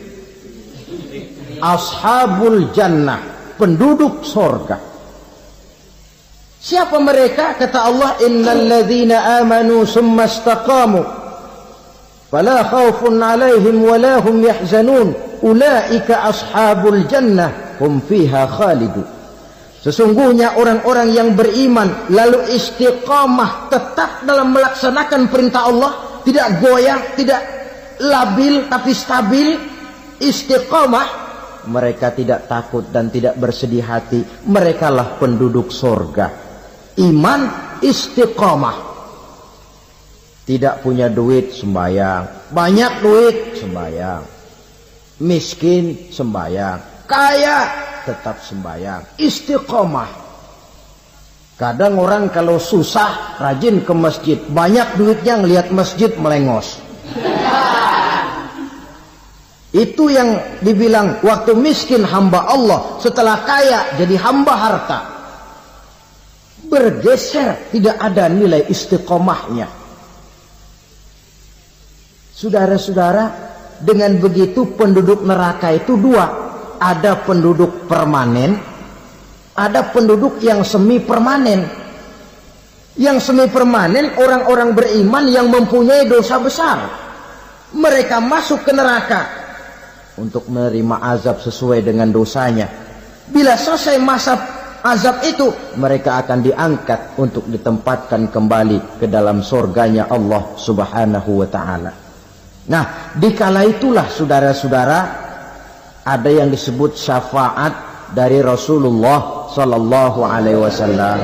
Ashabul jannah, penduduk sorga. Siapa mereka? Kata Allah, innal ladzina amanu summa istaqamu fala khaufun 'alaihim wala hum yahzanun ulaika ashabul jannah hum fiha khalidun. Sesungguhnya orang-orang yang beriman lalu istiqamah, tetap dalam melaksanakan perintah Allah, tidak goyah, tidak labil tapi stabil, istiqamah, mereka tidak takut dan tidak bersedih hati. Merekalah penduduk surga. Iman, istiqamah. Tidak punya duit, sembahyang. Banyak duit, sembahyang. Miskin, sembahyang. Kaya, tetap sembahyang. Istiqomah. Kadang orang kalau susah rajin ke masjid, banyak duitnya ngelihat masjid melengos. Itu yang dibilang waktu miskin hamba Allah, setelah kaya jadi hamba harta. Bergeser, tidak ada nilai istiqomahnya. Saudara-saudara, dengan begitu penduduk neraka itu dua. Ada penduduk permanen, ada penduduk yang semi permanen. Yang semi permanen orang-orang beriman yang mempunyai dosa besar. Mereka masuk ke neraka untuk menerima azab sesuai dengan dosanya. Bila selesai masa azab itu, mereka akan diangkat untuk ditempatkan kembali ke dalam surganya Allah Subhanahu wa ta'ala. Nah, dikala itulah saudara-saudara, ada yang disebut syafaat dari Rasulullah Sallallahu Alaihi Wasallam.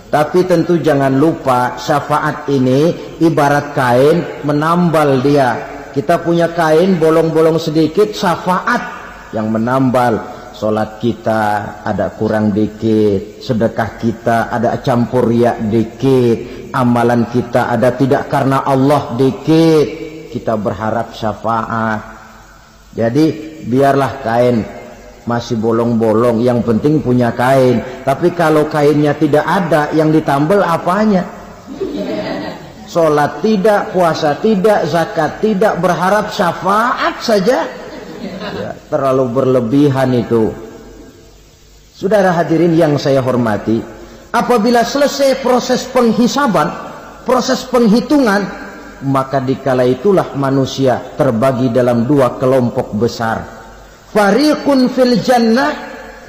Tapi tentu jangan lupa syafaat ini ibarat kain menambal dia. Kita punya kain bolong-bolong sedikit, syafaat yang menambal. Solat kita ada kurang dikit, sedekah kita ada campur riak dikit, amalan kita ada tidak karena Allah dikit. Kita berharap syafaat. Jadi biarlah kain masih bolong-bolong, yang penting punya kain. Tapi kalau kainnya tidak ada, yang ditambal apanya? Sholat tidak, puasa tidak, zakat tidak, berharap syafaat saja. Ya, terlalu berlebihan itu. Saudara hadirin yang saya hormati, apabila selesai proses penghisaban, proses penghitungan, maka dikala itulah manusia terbagi dalam dua kelompok besar. Fariqun fil jannah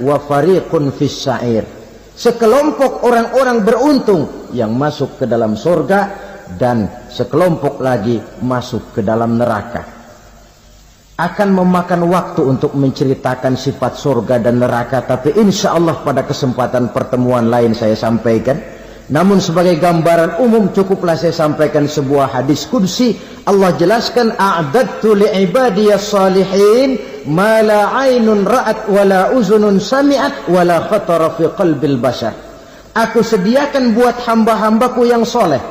wa fariqun fis sa'ir. Sekelompok orang-orang beruntung yang masuk ke dalam surga, dan sekelompok lagi masuk ke dalam neraka. Akan memakan waktu untuk menceritakan sifat surga dan neraka, tapi insya Allah pada kesempatan pertemuan lain saya sampaikan. Namun sebagai gambaran umum cukuplah saya sampaikan sebuah hadis qudsi. Allah jelaskan, a'dadtu li'ibadiyas salihin ma la 'ainun ra'at wa la uzunun sami'at wa la khatara fi qalbil bashar. Aku sediakan buat hamba-hambaku yang soleh,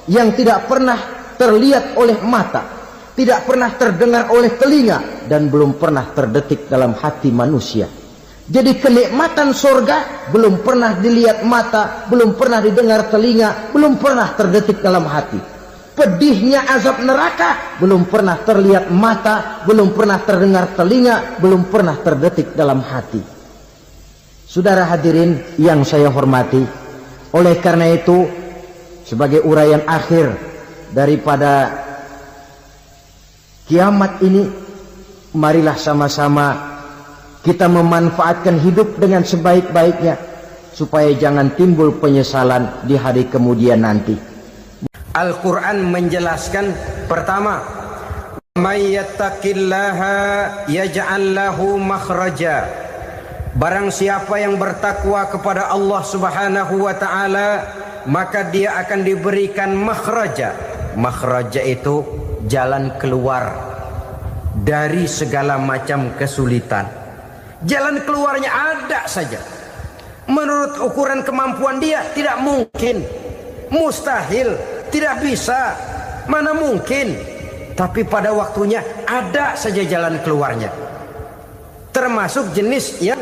yang tidak pernah terlihat oleh mata, tidak pernah terdengar oleh telinga, dan belum pernah terdetik dalam hati manusia. Jadi kenikmatan surga belum pernah dilihat mata, belum pernah didengar telinga, belum pernah terdetik dalam hati. Pedihnya azab neraka belum pernah terlihat mata, belum pernah terdengar telinga, belum pernah terdetik dalam hati. Saudara hadirin yang saya hormati, oleh karena itu sebagai uraian akhir daripada kiamat ini, marilah sama-sama kita memanfaatkan hidup dengan sebaik-baiknya supaya jangan timbul penyesalan di hari kemudian nanti. Al-Quran menjelaskan, pertama, may yattaqillaha yaj'al lahu makhraja. Barang siapa yang bertakwa kepada Allah Subhanahu wa taala, maka dia akan diberikan makhraja. Makhraja itu jalan keluar dari segala macam kesulitan. Jalan keluarnya ada saja. Menurut ukuran kemampuan dia tidak mungkin, mustahil, tidak bisa, mana mungkin. Tapi pada waktunya ada saja jalan keluarnya. Termasuk jenis yang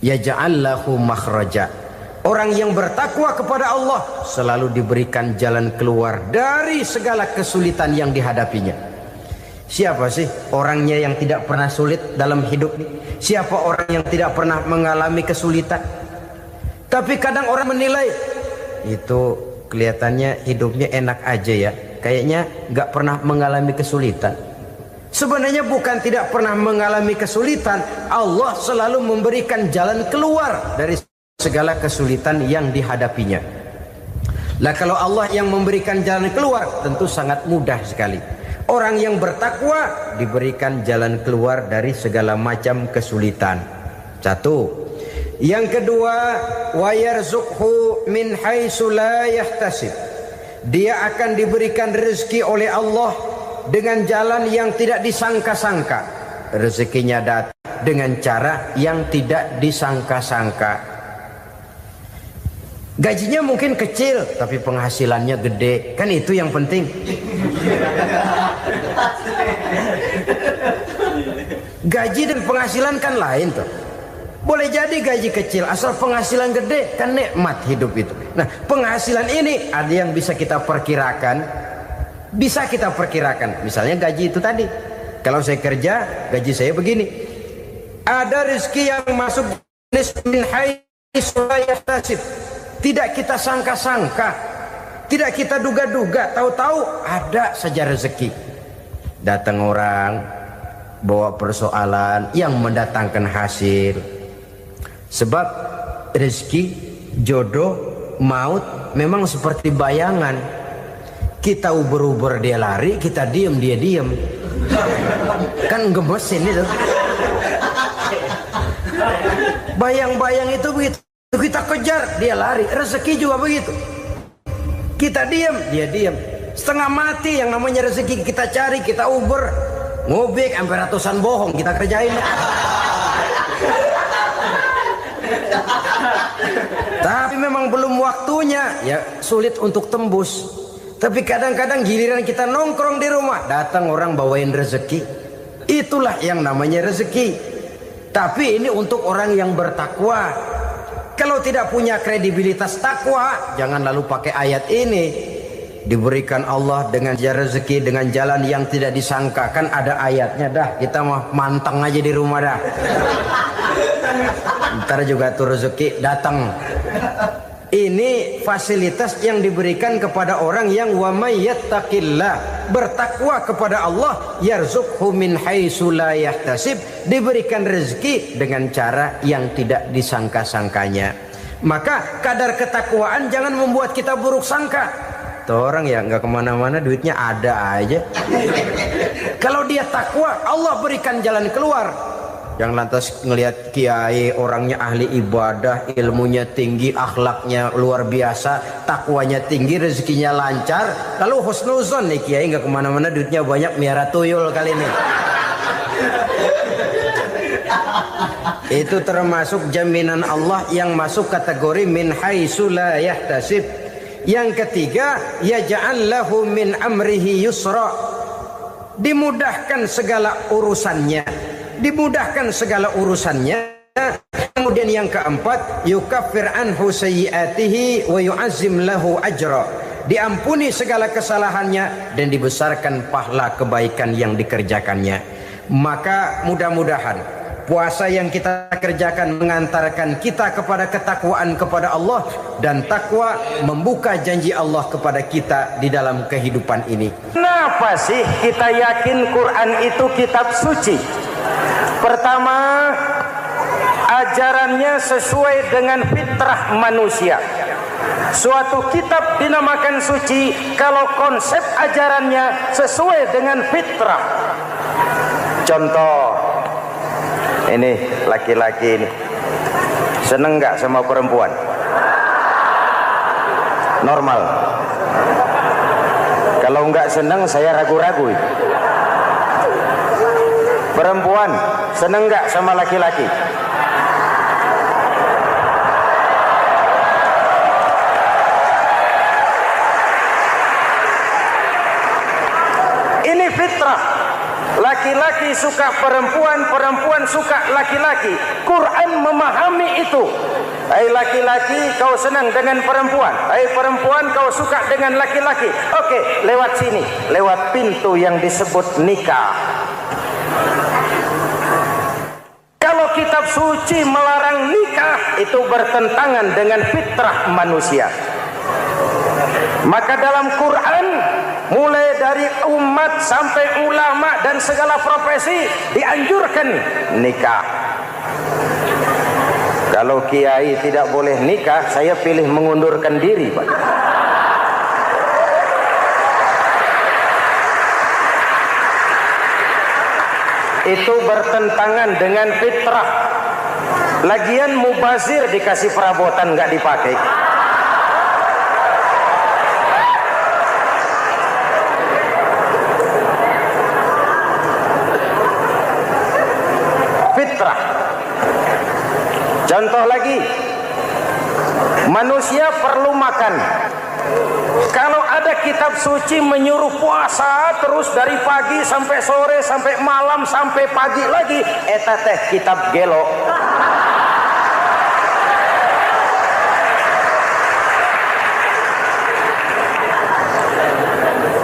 yaj'al lahu makhraja. Orang yang bertakwa kepada Allah selalu diberikan jalan keluar dari segala kesulitan yang dihadapinya. Siapa sih orangnya yang tidak pernah sulit dalam hidup ini? Siapa orang yang tidak pernah mengalami kesulitan? Tapi kadang orang menilai, itu kelihatannya hidupnya enak aja ya, kayaknya gak pernah mengalami kesulitan. Sebenarnya bukan tidak pernah mengalami kesulitan, Allah selalu memberikan jalan keluar dari segala kesulitan yang dihadapinya. Lah kalau Allah yang memberikan jalan keluar, tentu sangat mudah sekali. Orang yang bertakwa diberikan jalan keluar dari segala macam kesulitan. Satu. Yang kedua, wa yarzuqhu min haitsu la yahtasib. Dia akan diberikan rezeki oleh Allah dengan jalan yang tidak disangka-sangka. Rezekinya datang dengan cara yang tidak disangka-sangka. Gajinya mungkin kecil, tapi penghasilannya gede. Kan itu yang penting. Gaji dan penghasilan kan lain tuh. Boleh jadi gaji kecil, asal penghasilan gede, kan nikmat hidup itu. Nah, penghasilan ini ada yang bisa kita perkirakan. Bisa kita perkirakan, misalnya gaji itu tadi. Kalau saya kerja, gaji saya begini. Ada rezeki yang masuk min haitsu la yahtasib. Tidak kita sangka-sangka, tidak kita duga-duga, tahu-tahu ada saja rezeki. Datang orang bawa persoalan yang mendatangkan hasil. Sebab rezeki, jodoh, maut memang seperti bayangan. Kita uber-uber dia lari, kita diem dia diem. Kan gemesin itu. Bayang-bayang itu begitu. Kita kejar, dia lari. Rezeki juga begitu. Kita diem, dia diem. Setengah mati yang namanya rezeki kita cari, kita uber. Ngobek sampai ratusan bohong kita kerjain. Tapi memang belum waktunya, ya sulit untuk tembus. Tapi kadang-kadang giliran kita nongkrong di rumah, datang orang bawain rezeki. Itulah yang namanya rezeki. Tapi ini untuk orang yang bertakwa. Kalau tidak punya kredibilitas takwa, jangan lalu pakai ayat ini. Diberikan Allah dengan rezeki dengan jalan yang tidak disangka. Kan ada ayatnya dah. Kita mah manteng aja di rumah dah. Ntar juga tuh rezeki datang. Ini fasilitas yang diberikan kepada orang yang wa may yattaqillah, bertakwa kepada Allah, yarzuqhu min haitsu la yahtasib, diberikan rezeki dengan cara yang tidak disangka-sangkanya. Maka kadar ketakwaan jangan membuat kita buruk sangka. Tuh orang ya nggak kemana-mana, duitnya ada aja. Kalau dia takwa, Allah berikan jalan keluar. Yang lantas ngelihat kiai orangnya ahli ibadah, ilmunya tinggi, akhlaknya luar biasa, takwanya tinggi, rezekinya lancar, lalu husnuzon nih kiai nggak kemana-mana, duitnya banyak, miara tuyul kali ini. Itu termasuk jaminan Allah yang masuk kategori min haitsu la yahtasib. Yang ketiga, yaj'al lahu min amrihi yusra, dimudahkan segala urusannya. Dimudahkan segala urusannya. Kemudian yang keempat, yukaffir anhu sayyiatihi wa yu'azzim lahu ajra, diampuni segala kesalahannya dan dibesarkan pahala kebaikan yang dikerjakannya. Maka mudah-mudahan puasa yang kita kerjakan mengantarkan kita kepada ketakwaan kepada Allah, dan takwa membuka janji Allah kepada kita di dalam kehidupan ini.
Kenapa sih kita yakin Quran itu kitab suci? Pertama, ajarannya sesuai dengan fitrah manusia. Suatu kitab dinamakan suci kalau konsep ajarannya sesuai dengan fitrah. Contoh, ini laki-laki ini seneng nggak sama perempuan? Normal. Kalau nggak seneng saya ragu-ragu. Perempuan seneng nggak sama laki-laki? Ini fitrah. Laki-laki suka perempuan, perempuan suka laki-laki. Quran memahami itu. Hai laki-laki, kau senang dengan perempuan. Hai perempuan, kau suka dengan laki-laki. Oke, lewat sini, lewat pintu yang disebut nikah. Kalau kitab suci melarang nikah, itu bertentangan dengan fitrah manusia. Maka dalam Quran, mulai dari umat sampai ulama dan segala profesi dianjurkan nikah. Kalau kiai tidak boleh nikah, saya pilih mengundurkan diri, Pak. Itu bertentangan dengan fitrah. Lagian mubazir dikasih perabotan nggak dipakai. Fitrah. Contoh lagi, manusia perlu makan. Kalau ada kitab suci menyuruh puasa terus dari pagi sampai sore sampai malam sampai pagi lagi, eta teh kitab gelo.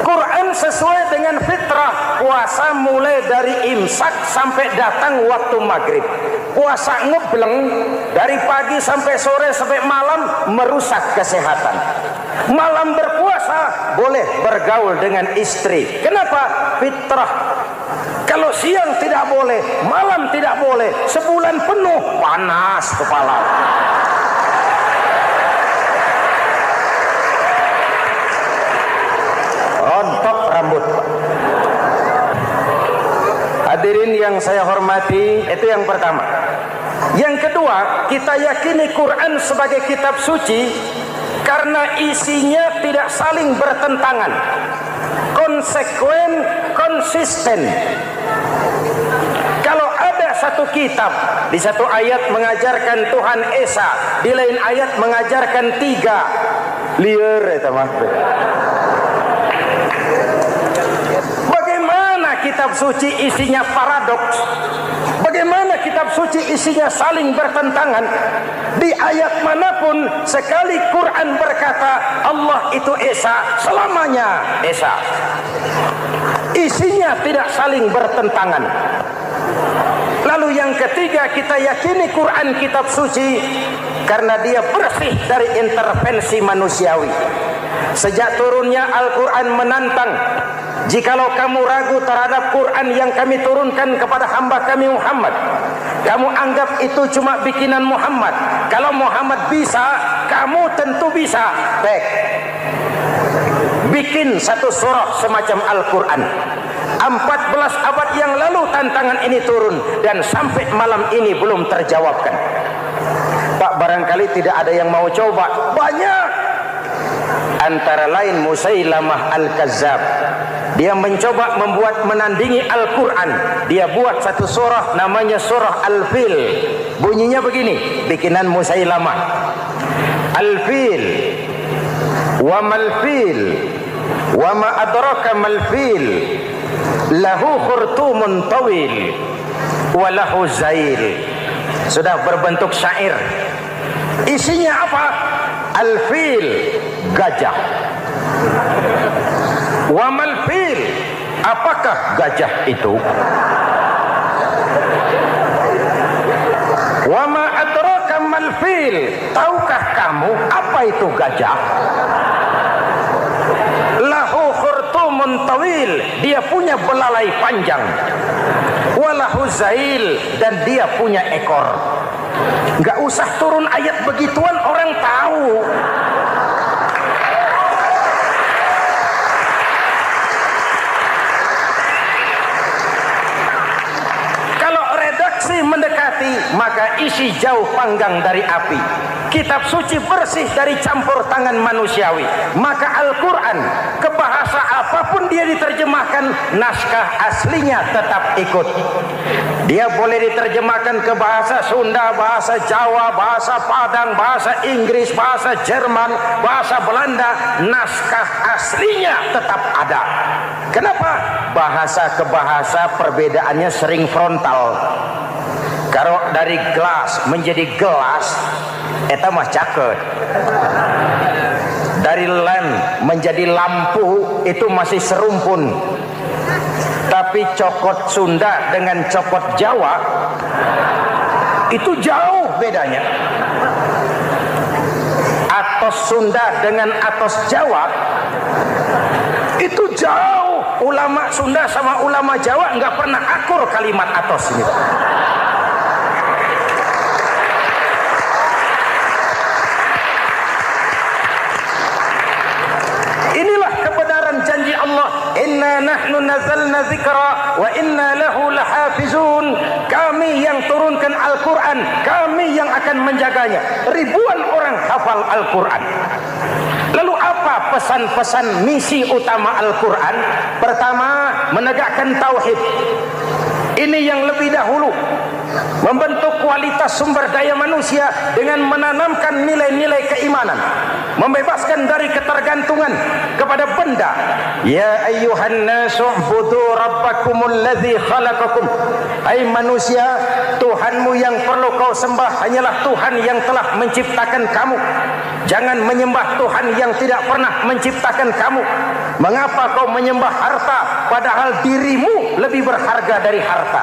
Quran sesuai dengan fitrah. Puasa mulai dari imsak sampai datang waktu maghrib. Puasa ngebleng dari pagi sampai sore sampai malam merusak kesehatan. Malam berpuasa boleh bergaul dengan istri. Kenapa? Fitrah. Kalau siang tidak boleh, malam tidak boleh, sebulan penuh panas kepala. Rontok rambut. Hadirin yang saya hormati, itu yang pertama. Yang kedua, kita yakini Quran sebagai kitab suci karena isinya tidak saling bertentangan, konsekuen, konsisten. Kalau ada satu kitab, di satu ayat mengajarkan Tuhan Esa, di lain ayat mengajarkan tiga, liar eta mah. Kitab suci isinya paradoks. Bagaimana kitab suci isinya saling bertentangan? Di ayat manapun sekali Quran berkata Allah itu Esa, selamanya Esa. Isinya tidak saling bertentangan. Lalu yang ketiga, kita yakini Quran kitab suci karena dia bersih dari intervensi manusiawi. Sejak turunnya Al-Quran menantang, jikalau kamu ragu terhadap Quran yang kami turunkan kepada hamba kami Muhammad, kamu anggap itu cuma bikinan Muhammad. Kalau Muhammad bisa, kamu tentu bisa. Baik, bikin satu surah semacam Al-Quran. 14 abad yang lalu tantangan ini turun dan sampai malam ini belum terjawabkan. Pak, barangkali tidak ada yang mau coba. Banyak. Antara lain Musailamah Al-Kazzab. Dia mencoba membuat menandingi Al-Quran. Dia buat satu surah namanya surah Al-Fil. Bunyinya begini, bikinan Musailamah. Al-Fil wa mal-fil wa ma adraka mal-fil lahu khurtumun tawil wa lahu zail. Sudah berbentuk syair. Isinya apa? Al-Fil, gajah. Wa mal-fil, apakah gajah itu? Wa ma adraka mal fil, tahukah kamu apa itu gajah? Lahu khurtumun tawil, dia punya belalai panjang. Walahu zail, dan dia punya ekor. Enggak usah turun ayat begituan, orang tahu. Mendekati, maka isi jauh panggang dari api. Kitab suci bersih dari campur tangan manusiawi. Maka Al-Quran, ke bahasa apapun dia diterjemahkan, naskah aslinya tetap ikut. Dia boleh diterjemahkan ke bahasa Sunda, bahasa Jawa, bahasa Padang, bahasa Inggris, bahasa Jerman, bahasa Belanda, naskah aslinya tetap ada. Kenapa? Bahasa ke bahasa perbedaannya sering frontal. Kalau dari gelas menjadi gelas, eta mah caket. Dari lamp menjadi lampu, itu masih serumpun. Tapi cokot Sunda dengan cokot Jawa, itu jauh bedanya. Atos Sunda dengan atos Jawa, itu jauh. Ulama Sunda sama ulama Jawa nggak pernah akur kalimat atos ini. Janji Allah, inna nahnu nazzalna dzikra wa inna lahu lahafizun. Kami yang turunkan Al-Quran, kami yang akan menjaganya. Ribuan orang hafal Al-Quran. Lalu apa pesan-pesan misi utama Al-Quran? Pertama, menegakkan tauhid. Ini yang lebih dahulu, membentuk kualitas sumber daya manusia dengan menanamkan nilai-nilai keimanan, membebaskan dari ketergantungan kepada benda. Ya ayyuhan nasu ubudu rabbakumul ladzi khalaqakum. Hai manusia, Tuhanmu yang perlu kau sembah hanyalah Tuhan yang telah menciptakan kamu. Jangan menyembah Tuhan yang tidak pernah menciptakan kamu. Mengapa kau menyembah harta padahal dirimu lebih berharga dari harta?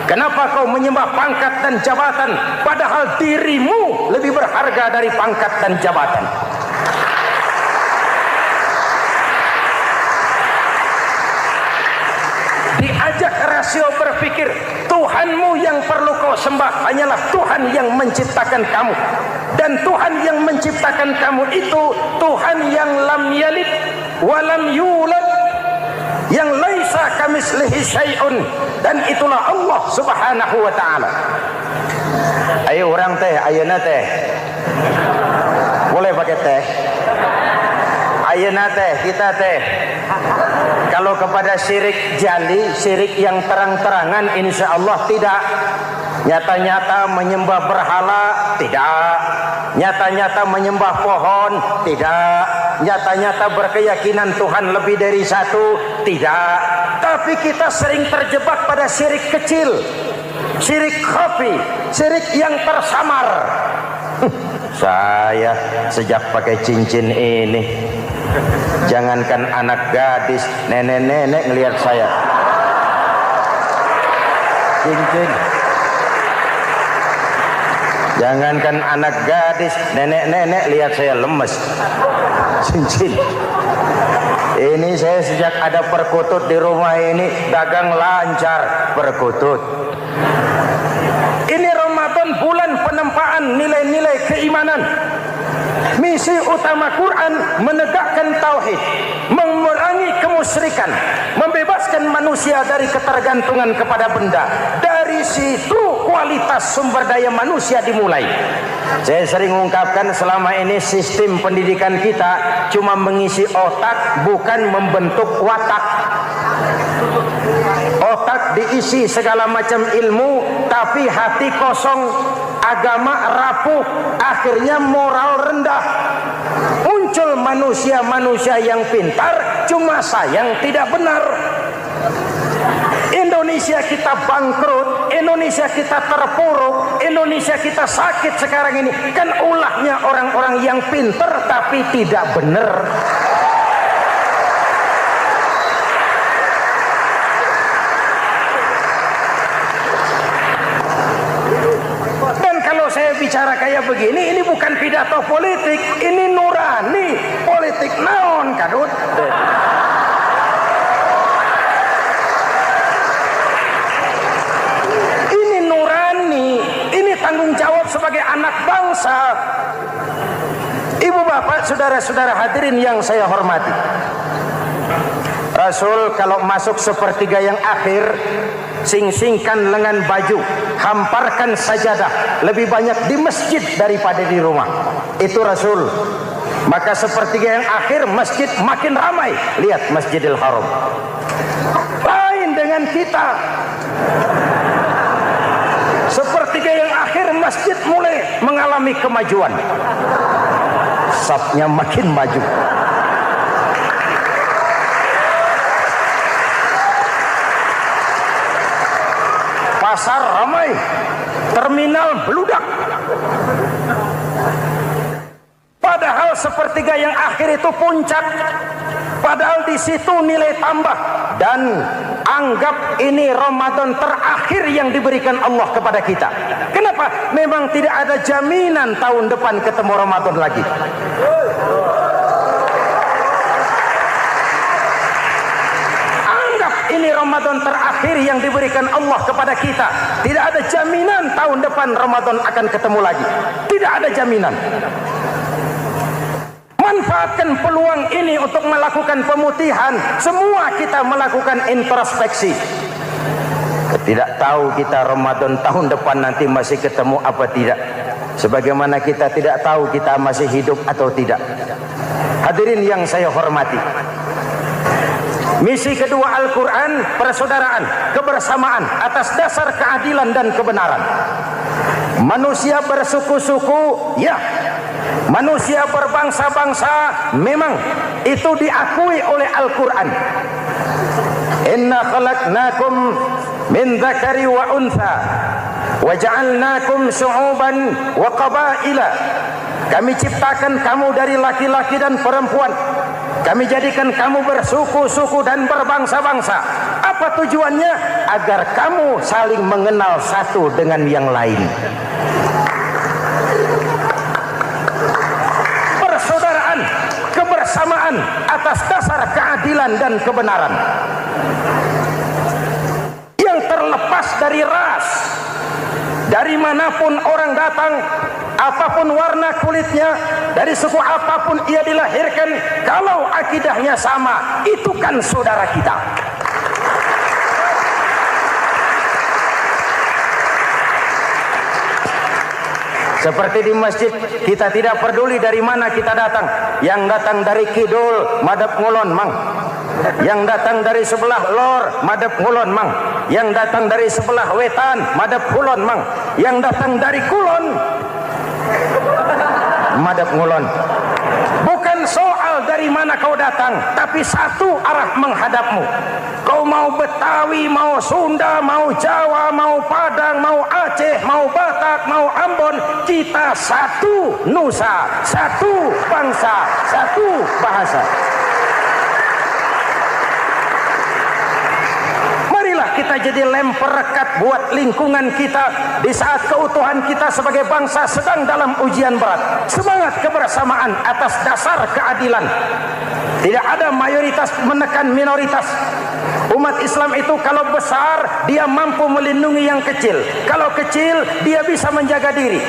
Kenapa kau menyembah pangkat dan jabatan padahal dirimu lebih berharga dari pangkat dan jabatan? Diajak rasio berpikir, Tuhanmu yang perlu kau sembah hanyalah Tuhan yang menciptakan kamu. Dan Tuhan yang menciptakan kamu itu Tuhan yang lam yalid walam yulad, yang laisa kamislihi syai'un, dan itulah Allah Subhanahu wa taala. Ayo orang teh, ayeuna teh. Boleh pakai teh? Ayeuna teh, kita teh. Kalau kepada syirik jali, syirik yang terang-terangan, insya Allah tidak. Nyata-nyata menyembah berhala, tidak. Nyata-nyata menyembah pohon, tidak. Nyata-nyata berkeyakinan Tuhan lebih dari satu, tidak. Tapi kita sering terjebak pada syirik kecil, syirik khafi, syirik yang tersamar. Saya sejak pakai cincin ini, jangankan anak gadis, nenek-nenek ngelihat saya cincin. Jangankan anak gadis, nenek-nenek lihat saya lemes cincin. Ini saya sejak ada perkutut di rumah ini dagang lancar perkutut. Ini Ramadan, bulan penempaan nilai-nilai keimanan. Misi utama Quran menegakkan tauhid, mengurangi kemusyrikan, membebaskan manusia dari ketergantungan kepada benda. Dari situ kualitas sumber daya manusia dimulai. Saya sering mengungkapkan selama ini sistem pendidikan kita cuma mengisi otak, bukan membentuk watak. Otak diisi segala macam ilmu, tapi hati kosong, agama rapuh, akhirnya moral rendah. Muncul manusia-manusia yang pintar, cuma sayang tidak benar. Indonesia kita bangkrut, Indonesia kita terpuruk, Indonesia kita sakit sekarang ini, kan ulahnya orang-orang yang pintar tapi tidak benar. Dan bicara kayak begini, ini bukan pidato politik, ini nurani. Politik naon kadut. Ini nurani, ini tanggung jawab sebagai anak bangsa. Ibu bapak, saudara-saudara hadirin yang saya hormati, Rasul kalau masuk sepertiga yang akhir, sing-singkan lengan baju, hamparkan sajadah, lebih banyak di masjid daripada di rumah. Itu Rasul. Maka sepertiga yang akhir masjid makin ramai. Lihat Masjidil Haram. Lain dengan kita. Sepertiga yang akhir masjid mulai mengalami kemajuan. Safnya makin maju. Pasar ramai, terminal beludak. Padahal sepertiga yang akhir itu puncak. Padahal di situ nilai tambah. Dan anggap ini Ramadan terakhir yang diberikan Allah kepada kita. Kenapa? Memang tidak ada jaminan tahun depan ketemu Ramadan lagi. Anggap ini Ramadan terakhir yang diberikan Allah kepada kita. Tidak ada jaminan tahun depan Ramadan akan ketemu lagi. Tidak ada jaminan. Manfaatkan peluang ini untuk melakukan pemutihan. Semua kita melakukan introspeksi. Tidak tahu kita Ramadan tahun depan nanti masih ketemu apa tidak. Sebagaimana kita tidak tahu kita masih hidup atau tidak. Hadirin yang saya hormati, misi kedua Al-Quran, persaudaraan, kebersamaan atas dasar keadilan dan kebenaran. Manusia bersuku-suku, ya. Manusia berbangsa-bangsa, memang itu diakui oleh Al-Quran. Inna khalaqnakum min dzakari wa untha wa ja'alnakum syu'uban wa qabaila. Kami ciptakan kamu dari laki-laki dan perempuan. Kami jadikan kamu bersuku-suku dan berbangsa-bangsa. Apa tujuannya? Agar kamu saling mengenal satu dengan yang lain. Persaudaraan, kebersamaan atas dasar keadilan dan kebenaran. Yang terlepas dari ras. Dari manapun orang datang, apapun warna kulitnya, dari suku apapun ia dilahirkan, kalau akidahnya sama, itu kan saudara kita. Seperti di masjid, kita tidak peduli dari mana kita datang. Yang datang dari kidul, madhab ngulon mang. Yang datang dari sebelah lor, madhab ngulon mang. Yang datang dari sebelah wetan, madhab kulon mang. Yang datang dari kulon, madhab ngulon. Bukan soal dari mana kau datang, tapi satu arah menghadapmu. Kau mau Betawi, mau Sunda, mau Jawa, mau Padang, mau Aceh, mau Batak, mau Ambon, kita satu nusa, satu bangsa, satu bahasa. Marilah kita jadi lem perekat buat lingkungan kita di saat keutuhan kita sebagai bangsa sedang dalam ujian berat. Semangat kebersamaan atas dasar keadilan. Tidak ada mayoritas menekan minoritas. Umat Islam itu kalau besar, dia mampu melindungi yang kecil. Kalau kecil, dia bisa menjaga diri.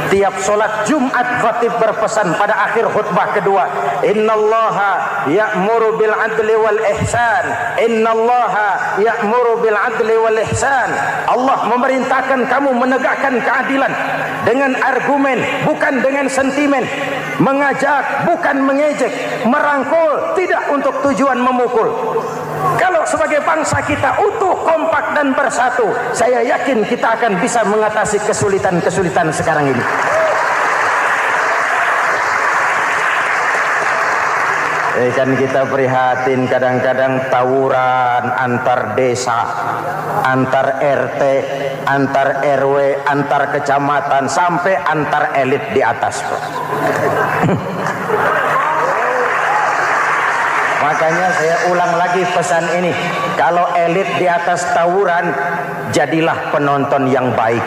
Tiap solat Jumat khatib berpesan pada akhir khutbah kedua, innallaha ya'muru bil adli wal ihsan. Innallaha ya'muru bil adli wal ihsan. Allah memerintahkan kamu menegakkan keadilan dengan argumen, bukan dengan sentimen. Mengajak, bukan mengejek. Merangkul, tidak untuk tujuan memukul. Kalau sebagai bangsa kita utuh, kompak dan bersatu, saya yakin kita akan bisa mengatasi kesulitan-kesulitan sekarang ini. Kan kita prihatin kadang-kadang tawuran antar desa, antar RT, antar RW, antar kecamatan, sampai antar elit di atas. Makanya saya ulang lagi pesan ini. Kalau elit di atas tawuran, jadilah penonton yang baik.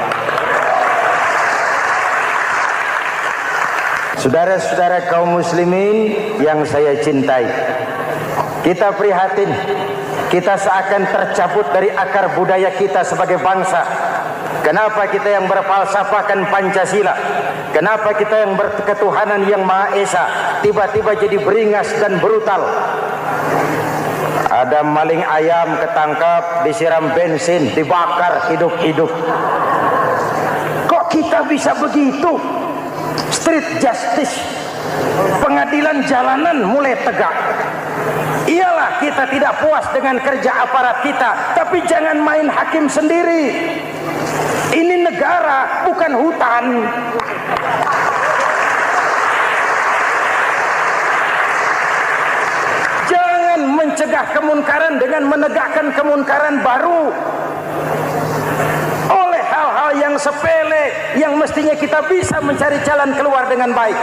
Saudara-saudara kaum muslimin yang saya cintai, kita prihatin, kita seakan tercabut dari akar budaya kita sebagai bangsa. Kenapa kita yang berfalsafahkan Pancasila, kenapa kita yang berketuhanan yang Maha Esa tiba-tiba jadi beringas dan brutal? Ada maling ayam ketangkap, disiram bensin, dibakar hidup-hidup. Kok kita bisa begitu? Street justice, pengadilan jalanan mulai tegak. Iyalah kita tidak puas dengan kerja aparat kita, tapi jangan main hakim sendiri. Ini negara, bukan hutan. Jangan mencegah kemunkaran dengan menegakkan kemunkaran baru. Oleh hal-hal yang sepele yang mestinya kita bisa mencari jalan keluar dengan baik.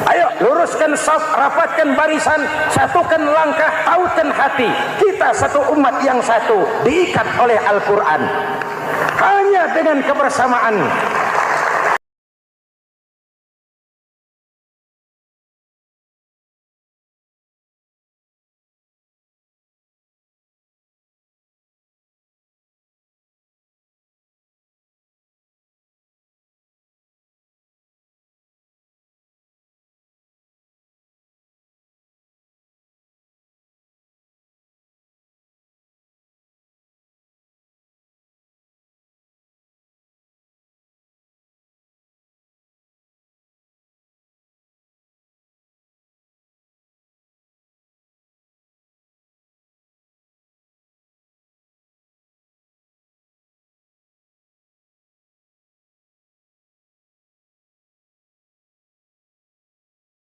Ayo luruskan saf, rapatkan barisan, satukan langkah, tautkan hati. Kita satu umat yang satu, diikat oleh Al-Quran. Hanya dengan kebersamaan